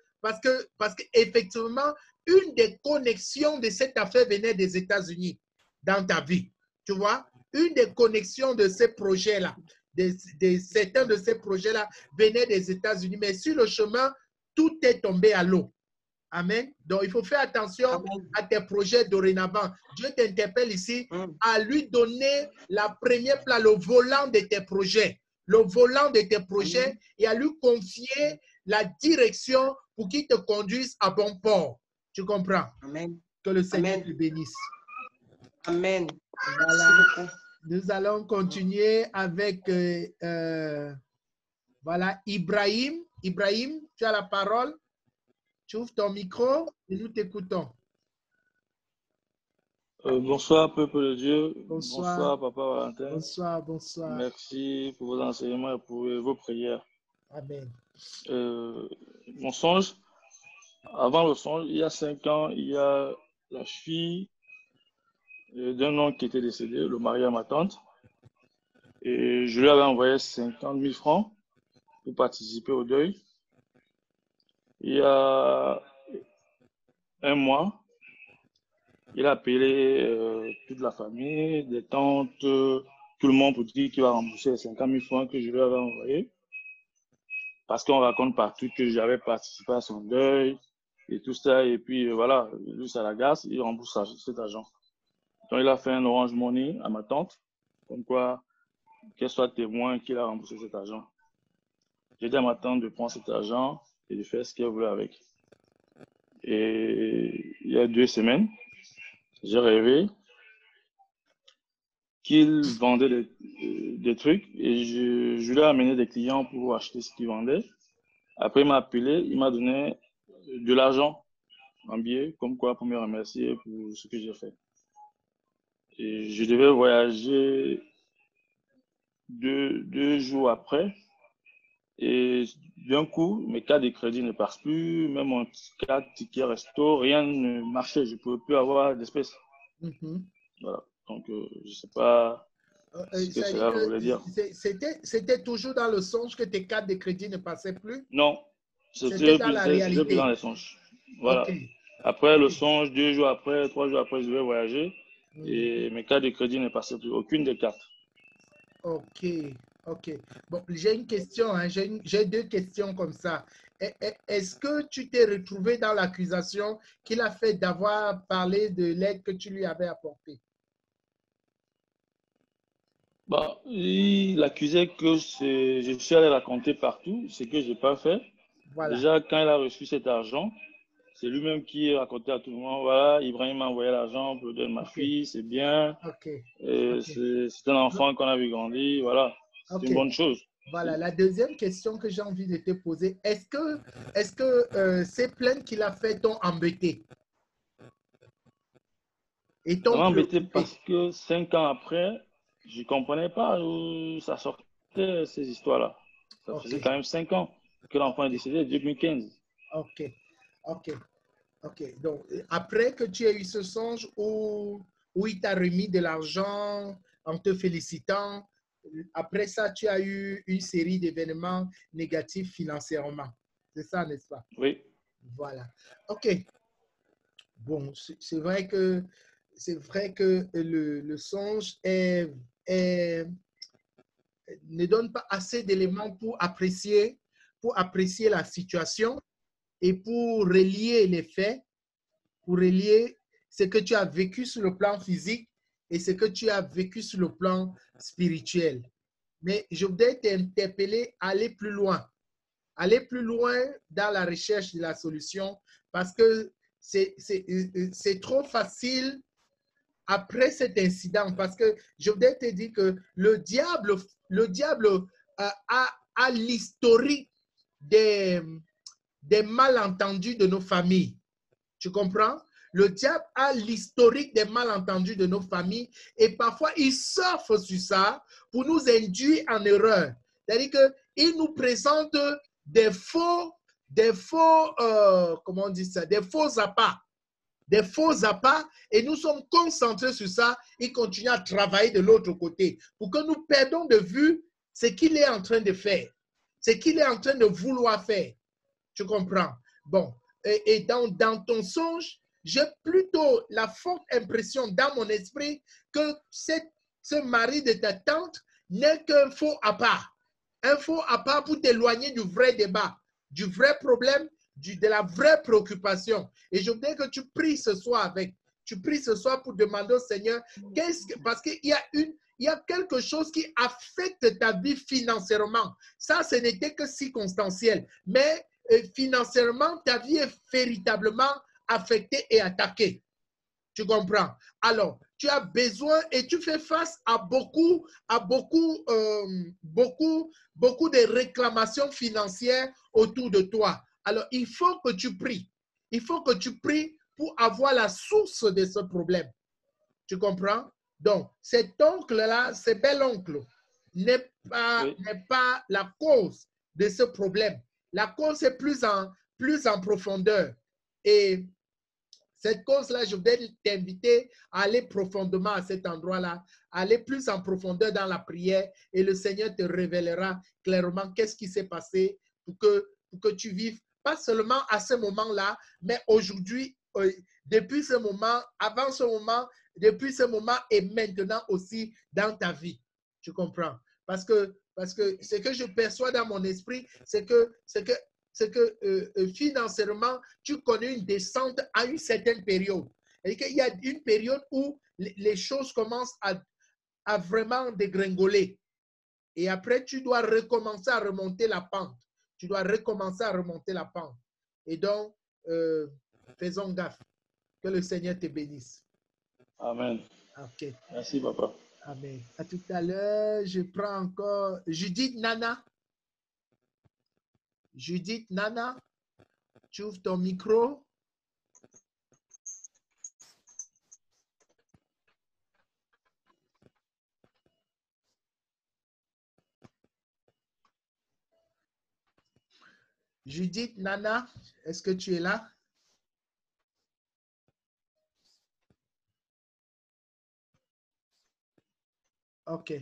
effectivement, une des connexions de cette affaire venait des États-Unis dans ta vie. Tu vois, une des connexions de ces projets-là, certains de ces projets-là venaient des États-Unis. Mais sur le chemin, tout est tombé à l'eau. Amen. Donc, il faut faire attention à tes projets dorénavant. Dieu t'interpelle ici à lui donner la première place, le volant de tes projets. Le volant de tes projets et à lui confier la direction pour qu'il te conduise à bon port. Tu comprends? Amen. Que le Seigneur te bénisse. Amen. Voilà. Nous allons continuer avec voilà, Ibrahim. Ibrahim, tu as la parole. Tu ouvres ton micro et nous t'écoutons. Bonsoir, peuple de Dieu. Bonsoir. Bonsoir, Papa Valentin. Bonsoir, bonsoir. Merci pour vos enseignements et pour vos prières. Amen. Mon songe, avant le songe, il y a 5 ans, il y a la fille d'un oncle qui était décédé, le mari à ma tante. Et je lui avais envoyé 50 000 francs pour participer au deuil. Il y a 1 mois, il a appelé toute la famille, des tantes, tout le monde pour dire qu'il va rembourser les 50 000 francs que je lui avais envoyés. Parce qu'on raconte partout que j'avais participé à son deuil et tout ça. Et puis voilà, lui, ça l'agace, il rembourse cet argent. Donc il a fait un Orange Money à ma tante, comme quoi qu'elle soit témoin qu'il a remboursé cet argent. J'ai dit à ma tante de prendre cet argent et de faire ce qu'elle voulait avec. Et il y a 2 semaines, j'ai rêvé qu'il vendait des trucs et je lui ai amené des clients pour acheter ce qu'il vendait. Après, il m'a appelé, il m'a donné de l'argent en billet, comme quoi pour me remercier pour ce que j'ai fait. Et je devais voyager deux jours après. Et d'un coup, mes cartes de crédit ne passent plus, même mon carte ticket resto, rien ne marchait. Je ne pouvais plus avoir d'espèces. Voilà. Donc, je ne sais pas ce que cela voulait dire. C'était toujours dans le songe que tes cartes de crédit ne passaient plus? Non, c'était dans la réalité. Plus dans les songes. Voilà. Okay. Après le songe, 2 jours après, 3 jours après, je devais voyager et mes cartes de crédit ne passaient plus, aucune des cartes. Ok, ok. Bon, j'ai une question, hein. J'ai 2 questions comme ça. est-ce que tu t'es retrouvé dans l'accusation qu'il a fait d'avoir parlé de l'aide que tu lui avais apportée? Bah, il accusait que je suis allé raconter partout, ce que je n'ai pas fait. Voilà. Déjà, quand il a reçu cet argent, c'est lui-même qui racontait à tout le monde, voilà, Ibrahim m'a envoyé l'argent pour donner ma fille, c'est bien. OK. C'est un enfant qu'on a vu grandir, voilà. C'est OK. une bonne chose. Voilà, la deuxième question que j'ai envie de te poser, est-ce que ces plaintes qu'il a fait t'ont embêté? Et Ça t'ont m'a embêté préoccupé? parce que 5 ans après, je ne comprenais pas où ça sortait, ces histoires-là. Ça OK. faisait quand même 5 ans que l'enfant est décédé, 2015. OK. OK. OK. Donc, après que tu aies eu ce songe où il t'a remis de l'argent en te félicitant, après ça, tu as eu une série d'événements négatifs financièrement. C'est ça, n'est-ce pas? Oui. Voilà. OK. Bon, c'est vrai que le songe ne donne pas assez d'éléments pour apprécier la situation et pour relier les faits, pour relier ce que tu as vécu sur le plan physique et ce que tu as vécu sur le plan spirituel. Mais je voudrais t'interpeller à aller plus loin dans la recherche de la solution parce que c'est trop facile après cet incident parce que je voudrais te dire que le diable a l'historique des malentendus de nos familles. Tu comprends? Le diable a l'historique des malentendus de nos familles et parfois il surfe sur ça pour nous induire en erreur. C'est-à-dire qu'il nous présente des faux comment on dit ça, des faux appâts. Des faux appâts et nous sommes concentrés sur ça. Il continue à travailler de l'autre côté pour que nous perdons de vue ce qu'il est en train de faire, ce qu'il est en train de vouloir faire. Tu comprends? Bon, et dans ton songe, j'ai plutôt la forte impression dans mon esprit que ce mari de ta tante n'est qu'un faux appât. Un faux appât pour t'éloigner du vrai débat, du vrai problème, de la vraie préoccupation. Et je voudrais que tu pries ce soir avec. Tu pries ce soir pour demander au Seigneur, parce qu'il y a quelque chose qui affecte ta vie financièrement. Ça, ce n'était que circonstanciel. Mais financièrement, ta vie est véritablement affectée et attaquée. Tu comprends? Alors, tu as besoin et tu fais face à beaucoup de réclamations financières autour de toi. Alors, il faut que tu pries. Il faut que tu pries pour avoir la source de ce problème. Tu comprends? Donc, cet oncle-là, ce bel oncle, n'est pas la cause de ce problème. La cause est plus en profondeur. Et cette cause-là, je voudrais t'inviter à aller profondément à cet endroit-là, aller plus en profondeur dans la prière et le Seigneur te révélera clairement qu'est-ce qui s'est passé pour que tu vives, pas seulement à ce moment-là, mais aujourd'hui, depuis ce moment, avant ce moment, depuis ce moment et maintenant aussi dans ta vie. Tu comprends? Parce que ce que je perçois dans mon esprit, c'est que financièrement, tu connais une descente à une certaine période. Il y a une période où les choses commencent à vraiment dégringoler. Et après, tu dois recommencer à remonter la pente. Tu dois recommencer à remonter la pente. Et donc, faisons gaffe. Que le Seigneur te bénisse. Amen. OK. Merci, papa. Amen. À tout à l'heure, je prends encore Judith Nana. Judith Nana, tu ouvres ton micro. Judith Nana, est-ce que tu es là? OK.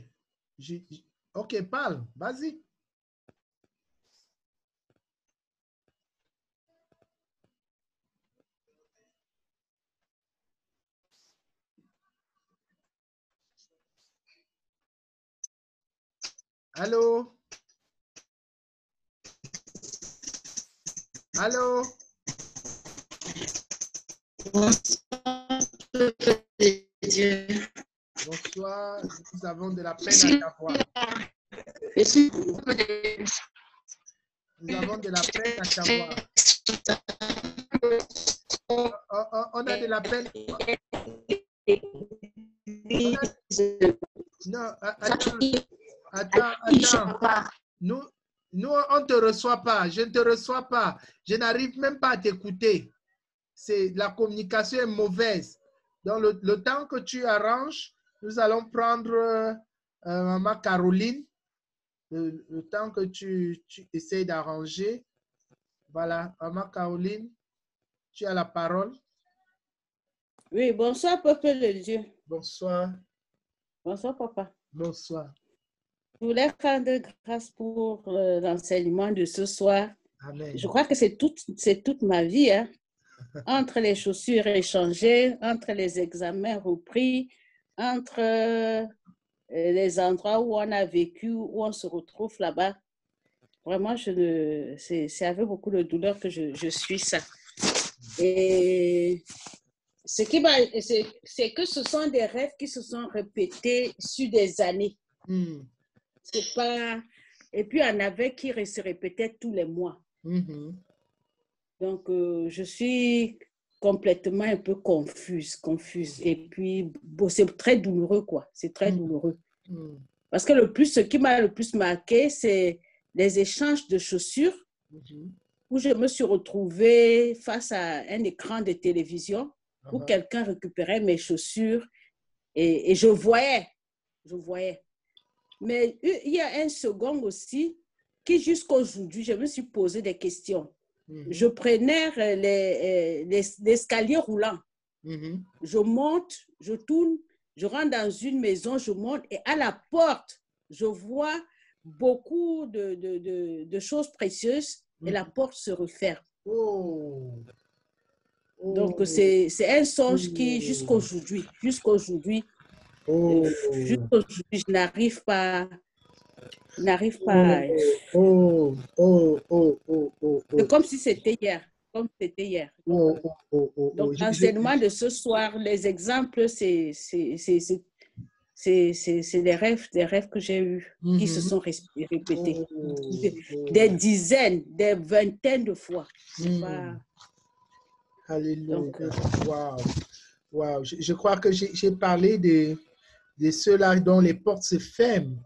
OK, parle. Vas-y. Allô? Allô? Bonsoir, Dieu. Bonsoir, nous avons de la peine à t'avoir. Nous avons de la peine à t'avoir. On a de la peine. Non, attends. Nous, on ne te reçoit pas. Je ne te reçois pas. Je n'arrive même pas à t'écouter. La communication est mauvaise. Donc, le temps que tu arranges, nous allons prendre Maman Caroline. Le temps que tu essaies d'arranger. Voilà, Maman Caroline, tu as la parole. Oui, bonsoir, peuple de Dieu. Bonsoir. Bonsoir, papa. Bonsoir. Je voulais rendre grâce pour l'enseignement de ce soir. Amen. Je crois que c'est toute ma vie, hein? Entre les chaussures échangées, entre les examens repris, entre les endroits où on a vécu, où on se retrouve là-bas. Vraiment, c'est avec beaucoup de douleur que je suis ça. Et c'est que ce sont des rêves qui se sont répétés sur des années. C'est pas... Et puis, il y en avait qui se répétaient tous les mois. Donc, je suis complètement un peu confuse. Et puis, c'est très douloureux, quoi. C'est très douloureux. Parce que ce qui m'a le plus marqué, c'est les échanges de chaussures où je me suis retrouvée face à un écran de télévision où quelqu'un récupérait mes chaussures et je voyais. Mais il y a un second aussi qui, jusqu'aujourd'hui, je me suis posé des questions. Je prenais l'escalier roulant. Je monte, je tourne, je rentre dans une maison, je monte et à la porte, je vois beaucoup de choses précieuses et la porte se referme. Donc, c'est un songe qui, jusqu'aujourd'hui, je n'arrive pas. C'est comme si c'était hier. Donc, l'enseignement de ce soir, les exemples, c'est des rêves que j'ai eus qui se sont répétés. Des dizaines, des vingtaines de fois. Alléluia. Wow. Je crois que j'ai parlé de ceux-là dont les portes se ferment.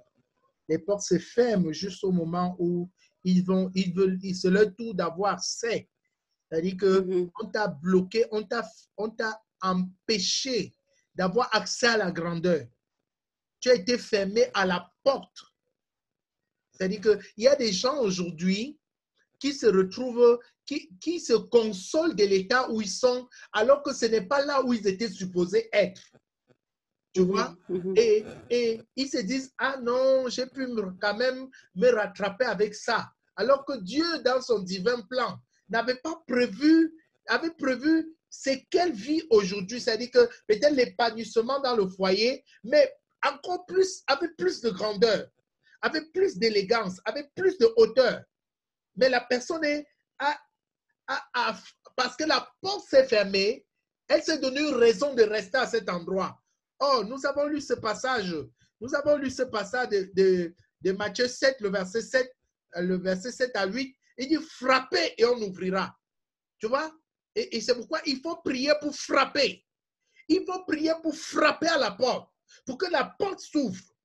Les portes se ferment juste au moment où c'est leur tour d'avoir c'est. C'est-à-dire qu'on t'a bloqué, on t'a empêché d'avoir accès à la grandeur. Tu as été fermé à la porte. C'est-à-dire qu'il y a des gens aujourd'hui qui se retrouvent, qui se consolent de l'état où ils sont, alors que ce n'est pas là où ils étaient supposés être. Tu vois? Et ils se disent, ah non, j'ai pu quand même me rattraper avec ça. Alors que Dieu, dans son divin plan, avait prévu c'est quelle vie aujourd'hui. C'est-à-dire que peut-être l'épanouissement dans le foyer, mais encore plus, avec plus de grandeur, avec plus d'élégance, avec plus de hauteur. Mais la personne parce que la porte s'est fermée, elle s'est donné une raison de rester à cet endroit. Oh, nous avons lu ce passage de Matthieu 7, le verset 7 à 8. Il dit, frappez et on ouvrira. Tu vois? Et c'est pourquoi il faut prier pour frapper. Il faut prier pour frapper à la porte, pour que la porte s'ouvre.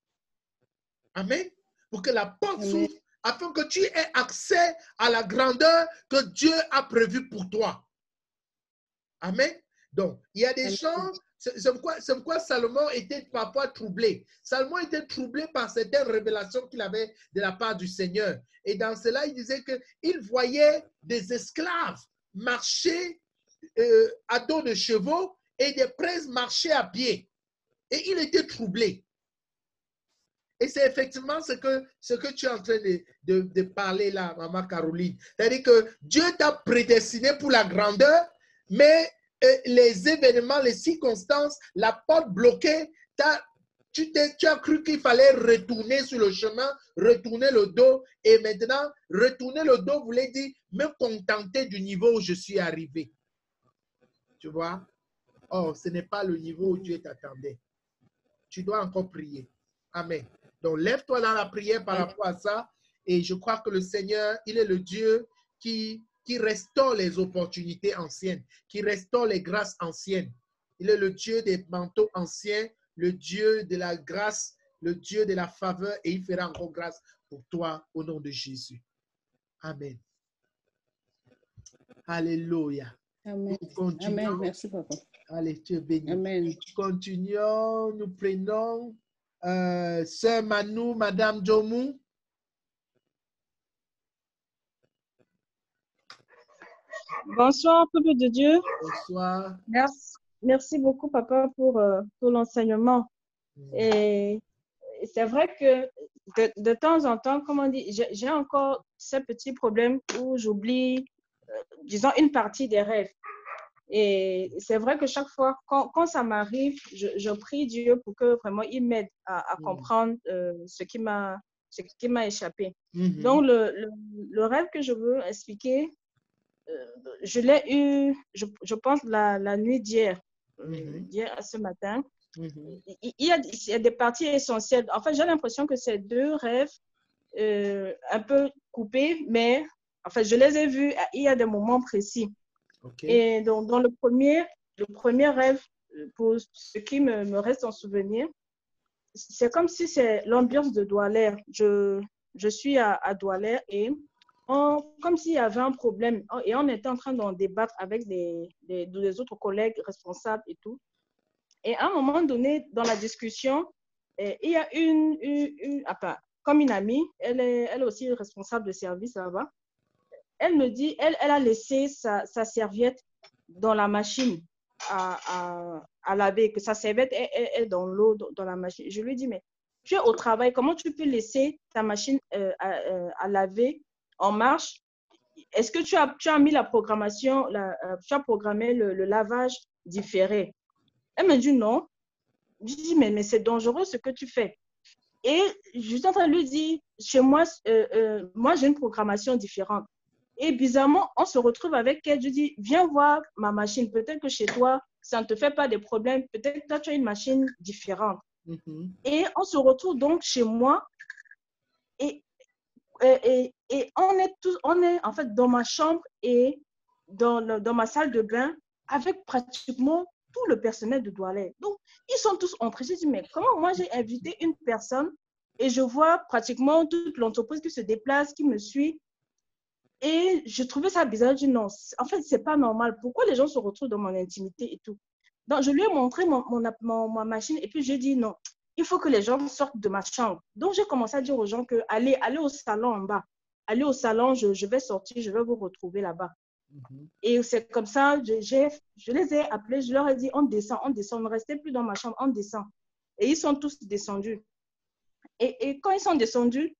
Amen. Pour que la porte s'ouvre, afin que tu aies accès à la grandeur que Dieu a prévue pour toi. Amen. Donc, il y a des gens, c'est pourquoi Salomon était parfois troublé. Salomon était troublé par certaines révélations qu'il avait de la part du Seigneur. Et dans cela, il disait qu'il voyait des esclaves marcher à dos de chevaux et des princes marcher à pied. Et il était troublé. Et c'est effectivement ce que tu es en train de parler là, Maman Caroline. C'est-à-dire que Dieu t'a prédestiné pour la grandeur, mais les événements, les circonstances, la porte bloquée, Tu as cru qu'il fallait retourner sur le chemin, retourner le dos. Et maintenant, retourner le dos voulait dire me contenter du niveau où je suis arrivé. Tu vois? Oh, ce n'est pas le niveau où Dieu t'attendait. Tu dois encore prier. Amen. Donc, lève-toi dans la prière par rapport à ça. Et je crois que le Seigneur, il est le Dieu qui restaure les opportunités anciennes, qui restaure les grâces anciennes. Il est le Dieu des manteaux anciens, le Dieu de la grâce, le Dieu de la faveur, et il fera encore grâce pour toi au nom de Jésus. Amen. Alléluia. Amen. Nous continuons. Amen. Merci, papa. Allez, tu es béni. Amen. Continuons. Nous prenons Sœur Manou, Madame Jomou. Bonsoir, peuple de Dieu. Bonsoir. Merci beaucoup, papa, pour l'enseignement. Et c'est vrai que de temps en temps, comme on dit, j'ai encore ce petit problème où j'oublie, disons, une partie des rêves. Et c'est vrai que chaque fois, quand ça m'arrive, je prie Dieu pour que vraiment il m'aide à comprendre ce qui m'a échappé. Donc, le rêve que je veux expliquer, je l'ai eu, je pense, la nuit d'hier, d'hier à ce matin. Il y a des parties essentielles. En fait, j'ai l'impression que ces deux rêves, un peu coupés, mais en fait, je les ai vus, il y a des moments précis. Et donc, dans le premier rêve, pour ce qui me reste en souvenir, c'est comme si c'est l'ambiance de Douala. Je suis à Douala et comme s'il y avait un problème et on était en train d'en débattre avec des autres collègues responsables et tout. Et à un moment donné, dans la discussion, il y a comme une amie, elle est aussi responsable de service là-bas. Elle me dit, elle a laissé sa serviette dans la machine à laver, que sa serviette est dans l'eau, dans la machine. Je lui dis, mais tu es au travail, comment tu peux laisser ta machine à laver en marche? Est-ce que tu as mis la programmation, tu as programmé le lavage différé? Elle me dit non. Je dis, mais c'est dangereux ce que tu fais. Et je suis en train de lui dire, chez moi, moi j'ai une programmation différente. Et bizarrement, on se retrouve avec elle. Je dis, viens voir ma machine. Peut-être que chez toi, ça ne te fait pas de problème. Peut-être que toi, tu as une machine différente. Et on se retrouve donc chez moi. Et on est en fait dans ma chambre et dans ma salle de bain avec pratiquement tout le personnel de Douala. Donc, ils sont tous entrés. Je dis, mais comment moi j'ai invité une personne et je vois pratiquement toute l'entreprise qui se déplace, qui me suit. Et je trouvais ça bizarre. Je dis non, en fait, c'est pas normal. Pourquoi les gens se retrouvent dans mon intimité et tout? Donc, je lui ai montré ma machine et puis j'ai dit non, il faut que les gens sortent de ma chambre. Donc, j'ai commencé à dire aux gens que allez au salon en bas. Allez au salon, je vais sortir, je vais vous retrouver là-bas. Et c'est comme ça, je les ai appelés, je leur ai dit on descend, ne restez plus dans ma chambre, on descend. Et ils sont tous descendus. Et quand ils sont descendus,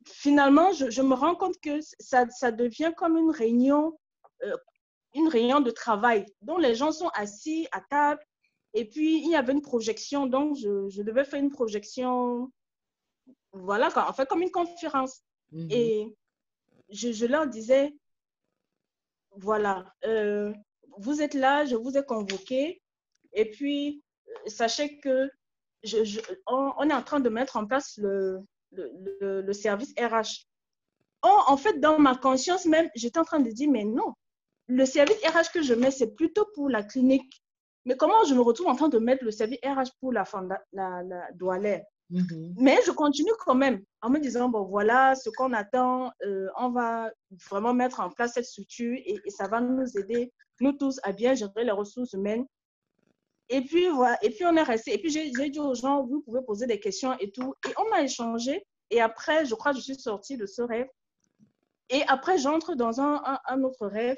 finalement, je me rends compte que ça devient comme une réunion de travail, dont les gens sont assis à table. Et puis, il y avait une projection, donc je devais faire une projection, voilà, en fait, comme une conférence. Et je leur disais, voilà, vous êtes là, je vous ai convoqué. Et puis, sachez que on est en train de mettre en place le service RH. En fait, dans ma conscience même, j'étais en train de dire, mais non, le service RH que je mets, c'est plutôt pour la clinique. Mais comment je me retrouve en train de mettre le service RH pour la Douala? Mais je continue quand même en me disant, bon, voilà ce qu'on attend, on va vraiment mettre en place cette structure et ça va nous aider, nous tous, à bien gérer les ressources humaines. Et puis, voilà, et puis on est resté. Et puis, j'ai dit aux gens, vous pouvez poser des questions et tout. Et on a échangé. Et après, je crois que je suis sortie de ce rêve. Et après, j'entre dans un autre rêve.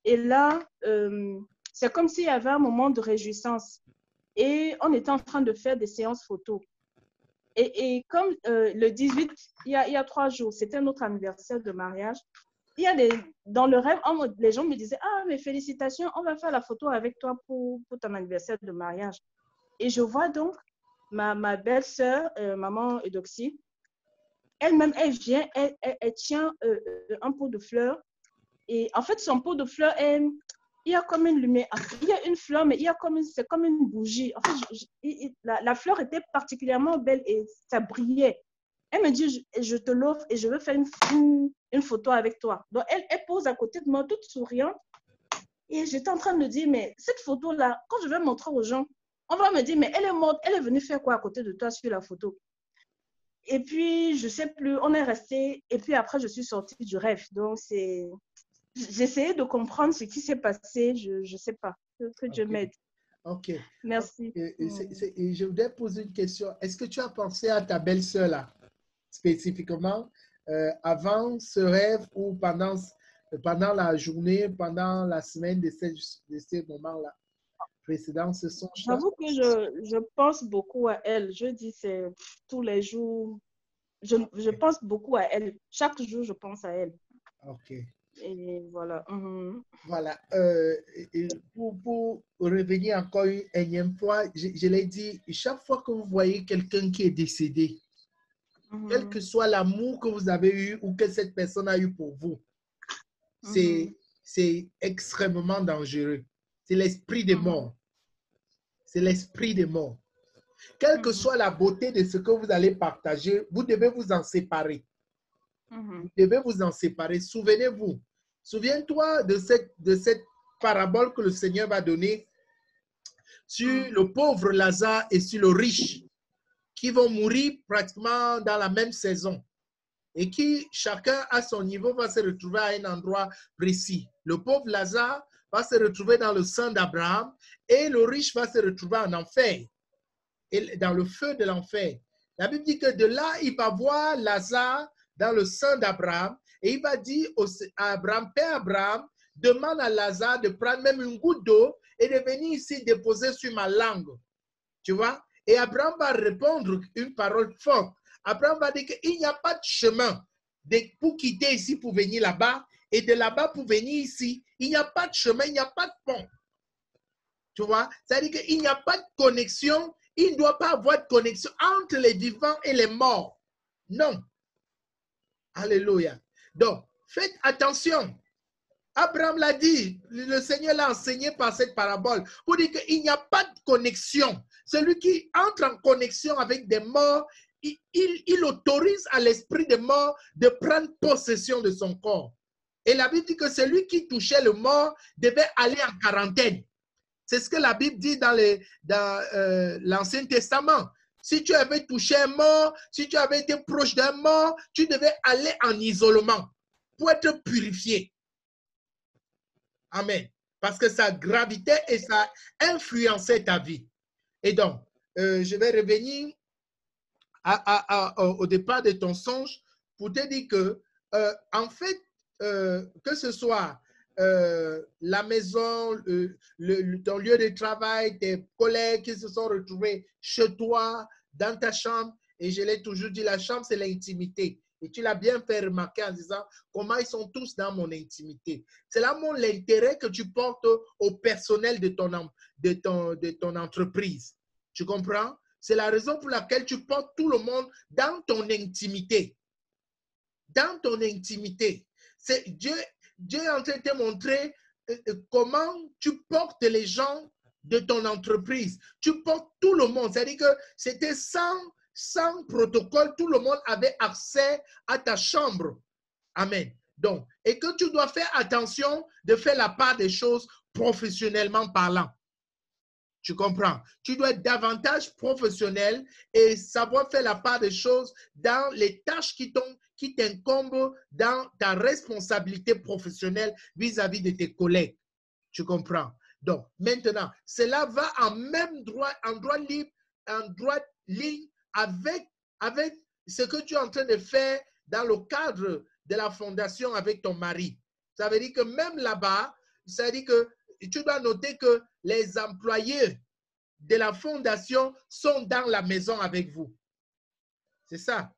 Et là, c'est comme s'il y avait un moment de réjouissance. Et on était en train de faire des séances photos. Et comme le 18, il y a 3 jours, c'était notre anniversaire de mariage. Dans le rêve, les gens me disaient, ah, mais félicitations, on va faire la photo avec toi pour ton anniversaire de mariage. Et je vois donc ma belle-sœur, maman Eudoxie, elle-même, elle vient, elle tient un pot de fleurs. Et en fait, son pot de fleurs, il y a comme une lumière. Il y a une fleur, mais c'est comme une bougie. En fait, la fleur était particulièrement belle et ça brillait. Elle me dit, je te l'offre et je veux faire une photo avec toi. Donc, elle pose à côté de moi, toute souriante. Et j'étais en train de me dire, mais cette photo-là, quand je vais montrer aux gens, on va me dire, mais elle est morte, elle est venue faire quoi à côté de toi sur la photo? Et puis, je ne sais plus, on est resté. Et puis après, je suis sortie du rêve. Donc, j'essayais de comprendre ce qui s'est passé. Je ne sais pas. Que Dieu m'aide. OK. Merci. Et je voudrais poser une question. Est-ce que tu as pensé à ta belle-sœur là, spécifiquement, avant ce rêve ou pendant la journée, pendant la semaine de ces moments-là, précédents, ce songe-là? J'avoue que je pense beaucoup à elle. Je dis, c'est tous les jours. Je pense beaucoup à elle. Chaque jour, je pense à elle. OK. Et voilà. Voilà. Et pour revenir encore une énième fois, je l'ai dit, chaque fois que vous voyez quelqu'un qui est décédé, quel que soit l'amour que vous avez eu ou que cette personne a eu pour vous, c'est extrêmement dangereux. C'est l'esprit des morts. C'est l'esprit des morts. Quelle que soit la beauté de ce que vous allez partager, vous devez vous en séparer. Vous devez vous en séparer. Souvenez-vous. Souviens-toi de cette parabole que le Seigneur va donner sur le pauvre Lazare et sur le riche qui vont mourir pratiquement dans la même saison et qui, chacun à son niveau, va se retrouver à un endroit précis. Le pauvre Lazare va se retrouver dans le sein d'Abraham et le riche va se retrouver en enfer, et dans le feu de l'enfer. La Bible dit que de là, il va voir Lazare dans le sein d'Abraham et il va dire à Abraham, Père Abraham, demande à Lazare de prendre même une goutte d'eau et de venir ici déposer sur ma langue. Tu vois? Et Abraham va répondre une parole forte. Abraham va dire qu'il n'y a pas de chemin pour quitter ici pour venir là-bas et de là-bas pour venir ici. Il n'y a pas de chemin, il n'y a pas de pont. Tu vois? C'est-à-dire qu'il n'y a pas de connexion. Il ne doit pas avoir de connexion entre les vivants et les morts. Non. Alléluia. Donc, faites attention. Abraham l'a dit, le Seigneur l'a enseigné par cette parabole pour dire qu'il n'y a pas de connexion. Celui qui entre en connexion avec des morts, il autorise à l'esprit des morts de prendre possession de son corps. Et la Bible dit que celui qui touchait le mort devait aller en quarantaine. C'est ce que la Bible dit dans l'Ancien Testament. Si tu avais touché un mort, si tu avais été proche d'un mort, tu devais aller en isolement pour être purifié. Amen. Parce que ça gravitait et ça influençait ta vie. Et donc, je vais revenir au départ de ton songe pour te dire que, en fait, que ce soit la maison, ton lieu de travail, tes collègues qui se sont retrouvés chez toi, dans ta chambre, et je l'ai toujours dit, la chambre, c'est l'intimité. Et tu l'as bien fait remarquer en disant comment ils sont tous dans mon intimité. C'est là l'intérêt que tu portes au personnel de ton entreprise. Tu comprends? C'est la raison pour laquelle tu portes tout le monde dans ton intimité. Dans ton intimité. Dieu est en train de te montrer comment tu portes les gens de ton entreprise. Tu portes tout le monde. C'est-à-dire que c'était sans protocole, tout le monde avait accès à ta chambre. Amen. Donc, et que tu dois faire attention de faire la part des choses professionnellement parlant. Tu comprends? Tu dois être davantage professionnel et savoir faire la part des choses dans les tâches qui t'incombent dans ta responsabilité professionnelle vis-à-vis de tes collègues. Tu comprends? Donc, maintenant, cela va en droite ligne avec ce que tu es en train de faire dans le cadre de la fondation avec ton mari. Ça veut dire que même là-bas, ça veut dire que tu dois noter que les employés de la fondation sont dans la maison avec vous. C'est ça.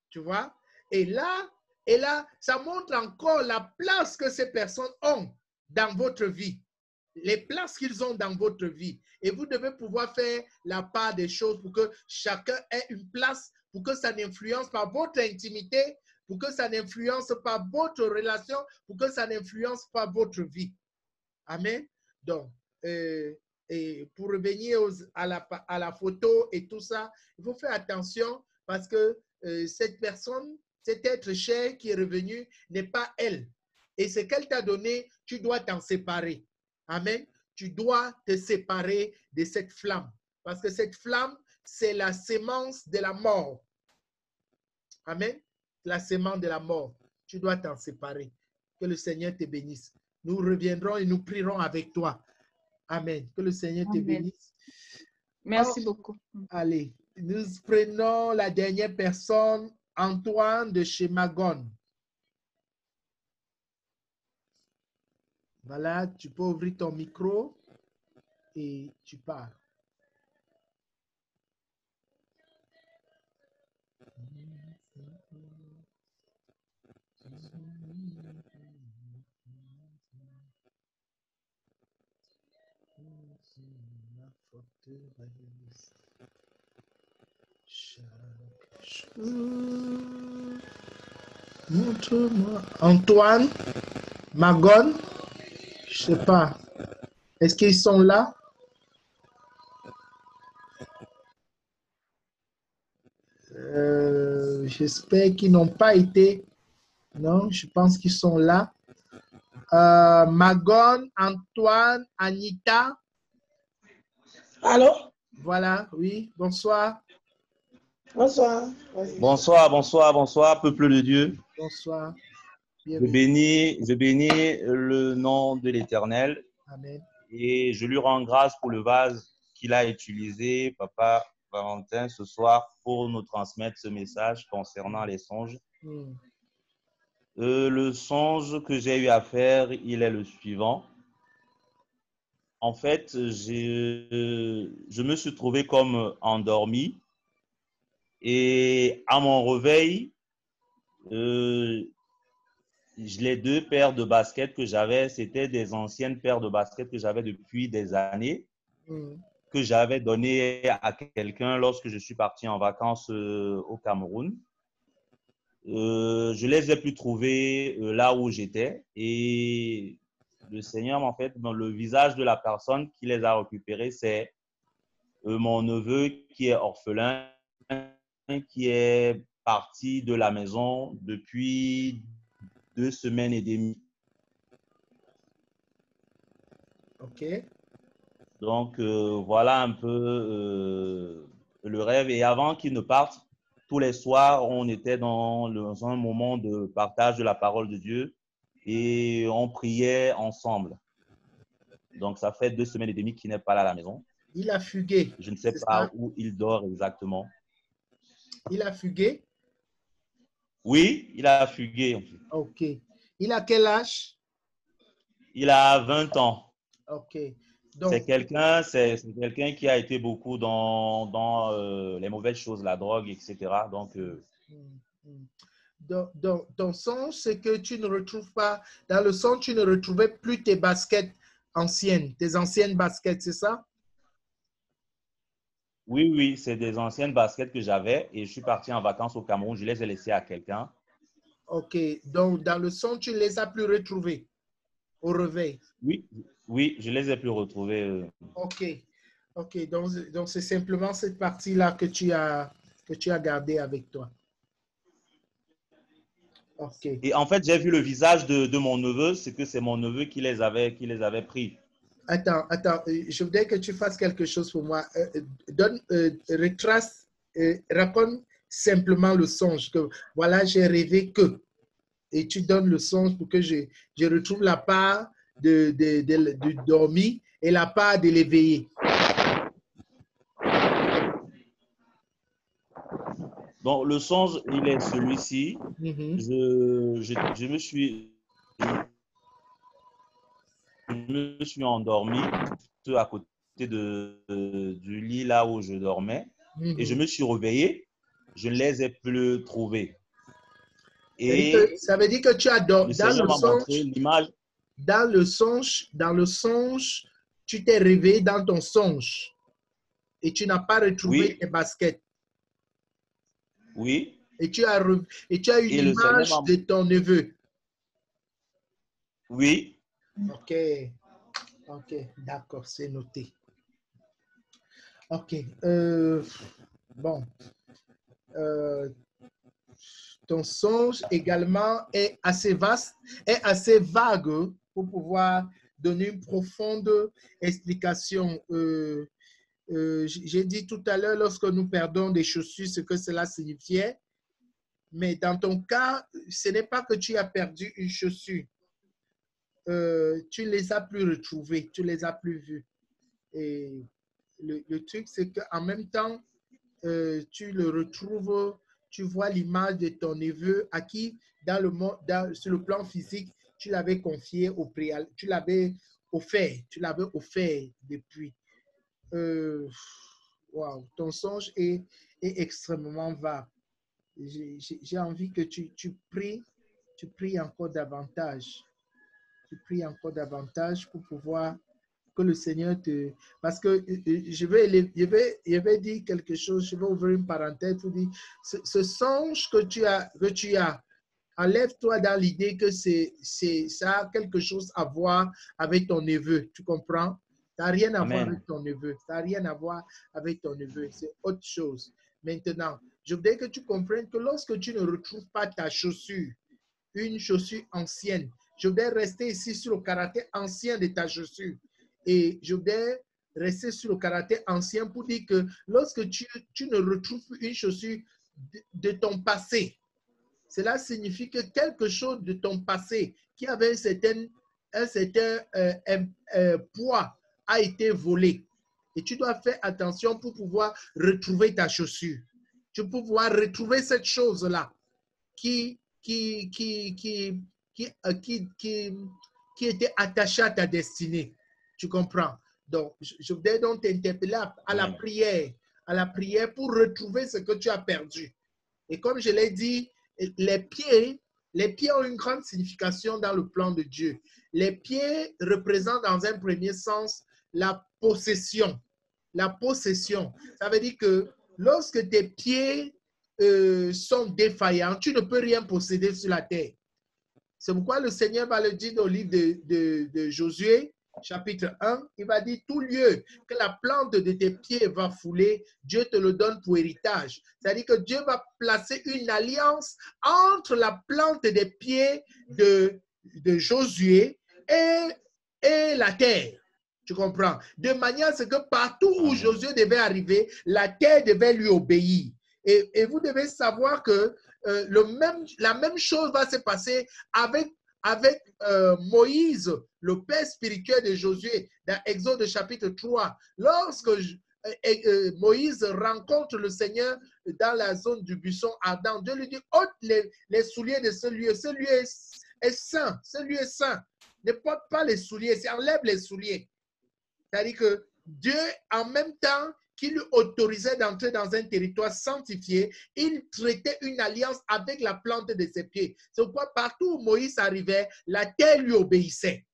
Tu vois? Et là, ça montre encore la place que ces personnes ont dans votre vie. les places qu'ils ont dans votre vie. Et vous devez pouvoir faire la part des choses pour que chacun ait une place, pour que ça n'influence pas votre intimité, pour que ça n'influence pas votre relation, pour que ça n'influence pas votre vie. Amen. Donc, et pour revenir à la photo et tout ça, il faut faire attention parce que cette personne, cet être cher qui est revenu n'est pas elle. Et ce qu'elle t'a donné, tu dois t'en séparer. Amen. Tu dois te séparer de cette flamme. Parce que cette flamme, c'est la sémence de la mort. Amen. La sémence de la mort. Tu dois t'en séparer. Que le Seigneur te bénisse. Nous reviendrons et nous prierons avec toi. Amen. Que le Seigneur te bénisse. Merci beaucoup. Allez, nous prenons la dernière personne, Antoine de chez Magone. Voilà, tu peux ouvrir ton micro et tu parles. Montre-moi. Antoine, Magone, je sais pas. Est-ce qu'ils sont là? J'espère qu'ils n'ont pas été. Non, je pense qu'ils sont là. Magone, Antoine, Anita. Allô? Voilà, oui, bonsoir. Bonsoir. Bonsoir, bonsoir, bonsoir, peuple de Dieu. Bonsoir. Je bénis le nom de l'Éternel. Amen. Et je lui rends grâce pour le vase qu'il a utilisé, Papa Valentin, ce soir pour nous transmettre ce message concernant les songes. Le songe que j'ai eu à faire, il est le suivant. En fait, je me suis trouvé comme endormi et à mon réveil, les deux paires de baskets que j'avais, c'était des anciennes paires de baskets que j'avais depuis des années, que j'avais données à quelqu'un lorsque je suis parti en vacances au Cameroun. Je les ai plus trouvées là où j'étais et le Seigneur, en fait, dans le visage de la personne qui les a récupérées, c'est mon neveu qui est orphelin, qui est parti de la maison depuis 2 semaines et demie. OK. Donc, voilà un peu le rêve. Et avant qu'il ne parte, tous les soirs, on était dans un moment de partage de la parole de Dieu et on priait ensemble. Donc, ça fait 2 semaines et demie qu'il n'est pas là à la maison. Il a fugué. Je ne sais pas où il dort exactement. Il a fugué? Oui, il a fugué. OK. Il a quel âge? Il a 20 ans. OK. C'est quelqu'un qui a été beaucoup dans les mauvaises choses, la drogue, etc. Donc, dans ton songe, c'est que tu ne retrouves pas, dans le songe, tu ne retrouvais plus tes baskets anciennes, tes anciennes baskets, c'est ça? Oui, oui, c'est des anciennes baskets que j'avais et je suis parti en vacances au Cameroun. Je les ai laissées à quelqu'un. OK. Donc, dans le songe, tu ne les as plus retrouvées au réveil? Oui, oui, je les ai plus retrouvées. OK. OK. Donc c'est simplement cette partie-là que tu as gardée avec toi. OK. Et en fait, j'ai vu le visage de mon neveu. C'est que c'est mon neveu qui les avait pris. Attends. Je voudrais que tu fasses quelque chose pour moi. Retrace, raconte simplement le songe. Que voilà, j'ai rêvé que. Et tu donnes le songe pour que je retrouve la part du dormi et la part de l'éveillé. Donc, le songe, il est celui-ci. Je me suis endormi à côté du lit là où je dormais et je me suis réveillé. Je ne les ai plus trouvés. Et ça veut dire que tu as dormi dans le songe. L'image. dans le songe, tu t'es réveillé dans ton songe et tu n'as pas retrouvé Oui. tes baskets. Oui. Et tu as eu Et le Seigneur l'image de ton neveu. Oui. Ok, ok, d'accord, c'est noté. Ok, bon. Ton songe également est assez vaste, est assez vague pour pouvoir donner une profonde explication. J'ai dit tout à l'heure, lorsque nous perdons des chaussures, ce que cela signifiait. Mais dans ton cas, ce n'est pas que tu as perdu une chaussure. Tu ne les as plus retrouvées, tu ne les as plus vues. Et le truc, c'est qu'en même temps, tu le retrouves, tu vois l'image de ton neveu à qui, dans le monde, sur le plan physique, tu l'avais confié au préalable, tu l'avais offert depuis. Wow, ton songe est extrêmement vague. J'ai envie que tu pries encore davantage. Tu pries encore davantage pour pouvoir que le Seigneur te... Parce que je vais dire quelque chose, je vais ouvrir une parenthèse pour dire, ce songe que tu as, enlève-toi dans l'idée que ça a quelque chose à voir avec ton neveu, tu comprends? Ça n'a rien à voir avec ton neveu, ça n'a rien à voir avec ton neveu, c'est autre chose. Maintenant, je voudrais que tu comprennes que lorsque tu ne retrouves pas ta chaussure, une chaussure ancienne, je voudrais rester ici sur le caractère ancien de ta chaussure. Et je voudrais rester sur le caractère ancien pour dire que lorsque tu ne retrouves une chaussure de ton passé, cela signifie que quelque chose de ton passé qui avait un certain poids a été volé. Et tu dois faire attention pour pouvoir retrouver ta chaussure. Tu peux pouvoir retrouver cette chose-là qui était attachée à ta destinée. Tu comprends? Donc, je voudrais donc t'interpeller à la prière pour retrouver ce que tu as perdu. Et comme je l'ai dit, les pieds ont une grande signification dans le plan de Dieu. Les pieds représentent dans un premier sens la possession. La possession, ça veut dire que lorsque tes pieds sont défaillants, tu ne peux rien posséder sur la terre. C'est pourquoi le Seigneur va le dire au livre de Josué, chapitre 1, il va dire tout lieu que la plante de tes pieds va fouler, Dieu te le donne pour héritage. C'est-à-dire que Dieu va placer une alliance entre la plante des pieds de Josué et la terre. Tu comprends? De manière à ce que partout où Josué devait arriver, la terre devait lui obéir. Et vous devez savoir que la même chose va se passer avec Moïse, le père spirituel de Josué, dans Exode chapitre 3. Lorsque Moïse rencontre le Seigneur dans la zone du buisson ardent, Dieu lui dit, ôte les souliers de ce lieu. Ce lieu est saint. Ce lieu est saint. Ne porte pas les souliers, enlève les souliers. C'est-à-dire que Dieu, en même temps qu'il lui autorisait d'entrer dans un territoire sanctifié, il traitait une alliance avec la plante de ses pieds. C'est pourquoi partout où Moïse arrivait, la terre lui obéissait.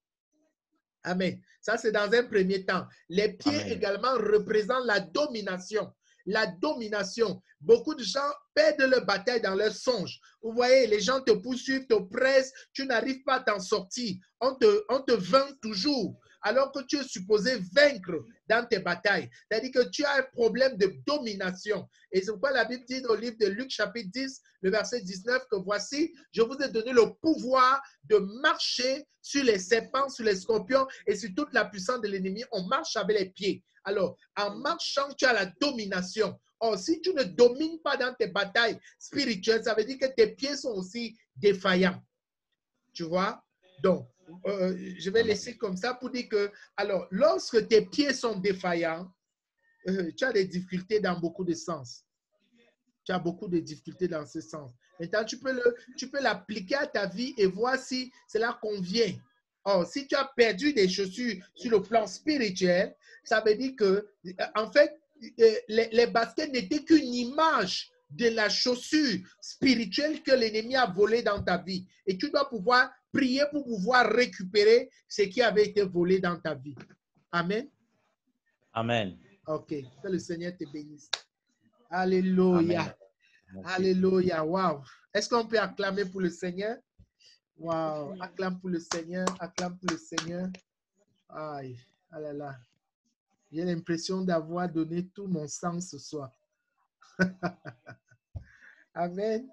Amen. Ça, c'est dans un premier temps. Les pieds également représentent la domination. La domination. Beaucoup de gens perdent leur bataille dans leurs songes. Vous voyez, les gens te poursuivent, te pressent, tu n'arrives pas à t'en sortir. On te vainc toujours, alors que tu es supposé vaincre dans tes batailles. C'est-à-dire que tu as un problème de domination. Et c'est pourquoi la Bible dit dans le livre de Luc, chapitre 10, le verset 19, que voici, je vous ai donné le pouvoir de marcher sur les serpents, sur les scorpions et sur toute la puissance de l'ennemi. On marche avec les pieds. Alors, en marchant, tu as la domination. Or, si tu ne domines pas dans tes batailles spirituelles, ça veut dire que tes pieds sont aussi défaillants. Tu vois? Donc, je vais laisser comme ça pour dire que, alors, lorsque tes pieds sont défaillants, tu as des difficultés dans beaucoup de sens. Tu as beaucoup de difficultés dans ce sens. Maintenant, tu peux l'appliquer à ta vie et voir si cela convient. Or, si tu as perdu des chaussures sur le plan spirituel, ça veut dire que, en fait, les baskets n'étaient qu'une image de la chaussure spirituelle que l'ennemi a volée dans ta vie. Et tu dois pouvoir prier pour pouvoir récupérer ce qui avait été volé dans ta vie. Amen. Amen. Ok, que le Seigneur te bénisse. Alléluia. Amen. Merci. Alléluia. Wow. Est-ce qu'on peut acclamer pour le Seigneur? Wow. Acclame pour le Seigneur. Acclame pour le Seigneur. Aïe. Ah là là. J'ai l'impression d'avoir donné tout mon sang ce soir. Amen.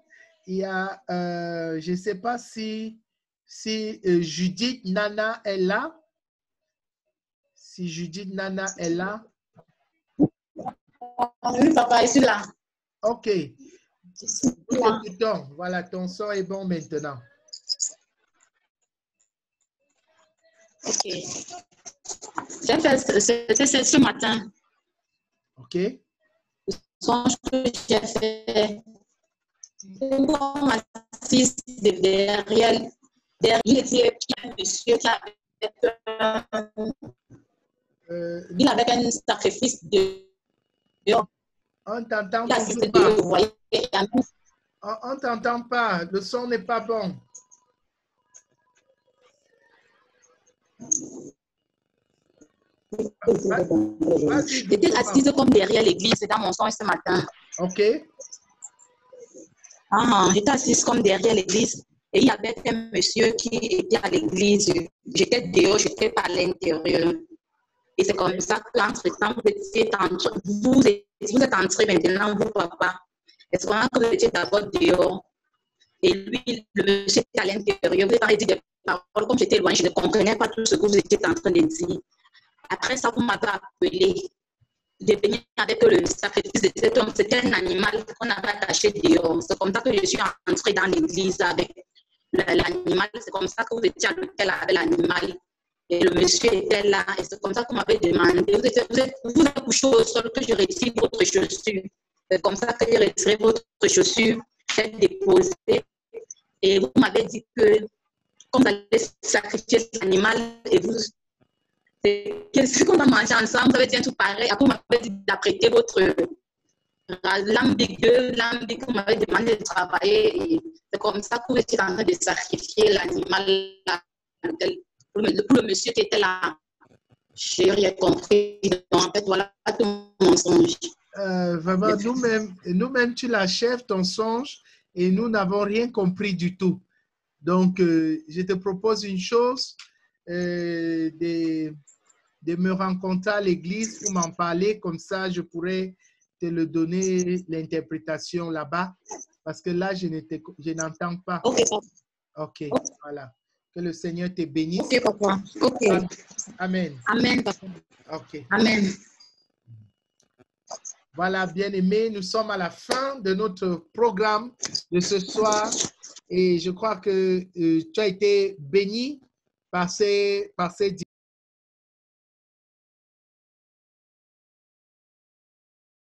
Il y a, je ne sais pas si Judith Nana est là. Si Judith Nana est là. Oui, papa, je suis là. OK. Voilà, ton son est bon maintenant. OK. J'ai fait ce matin. OK. Le songe que j'ai fait. On m'a assise derrière. Il était un monsieur qui il avait un sacrifice de. On t'entend pas. On t'entend pas. Le son n'est pas bon. J'étais assise comme derrière l'église dans mon songe ce matin. OK. J'étais assise comme derrière l'église et il y avait un monsieur qui était à l'église. J'étais dehors, j'étais pas à l'intérieur. Et c'est comme ça qu'entre-temps, vous êtes entré maintenant, vous, papa. Et c'est vraiment que vous étiez d'abord dehors. Et lui, le monsieur était à l'intérieur. Vous avez dit des paroles, comme j'étais loin, je ne comprenais pas tout ce que vous étiez en train de dire. Après ça, vous m'avez appelé de venir avec le sacrifice de cet homme. C'était un animal qu'on avait attaché dehors. C'est comme ça que je suis entrée dans l'église avec l'animal. C'est comme ça que vous étiez à l'hôtel avec l'animal. Et le monsieur était là. Et c'est comme ça qu'on m'avait demandé. Vous êtes couché au sol que je retire votre chaussure. C'est comme ça que j'ai retiré votre chaussure. J'ai déposé. Et vous m'avez dit que comme vous allez sacrifier cet animal et vous... Qu'est-ce qu'on a mangé ensemble? Vous avez dit tout pareil. Après, vous m'avez dit d'apprêter votre lambique, vous m'avez demandé de travailler. C'est comme ça que vous étiez en train de sacrifier l'animal pour le monsieur qui était là. J'ai rien compris. Donc, en fait, voilà tout mon songe. Vraiment, nous-mêmes, tu l'achèves ton songe et nous n'avons rien compris du tout. Donc, je te propose une chose, de me rencontrer à l'église pour m'en parler. Comme ça, je pourrais te le donner, l'interprétation là-bas. Parce que là, je n'entends pas. OK, papa. OK, voilà. Que le Seigneur te bénisse. OK, papa. OK. Amen. Amen, papa. OK. Amen. Voilà, bien-aimés, nous sommes à la fin de notre programme de ce soir. Et je crois que tu as été béni par ces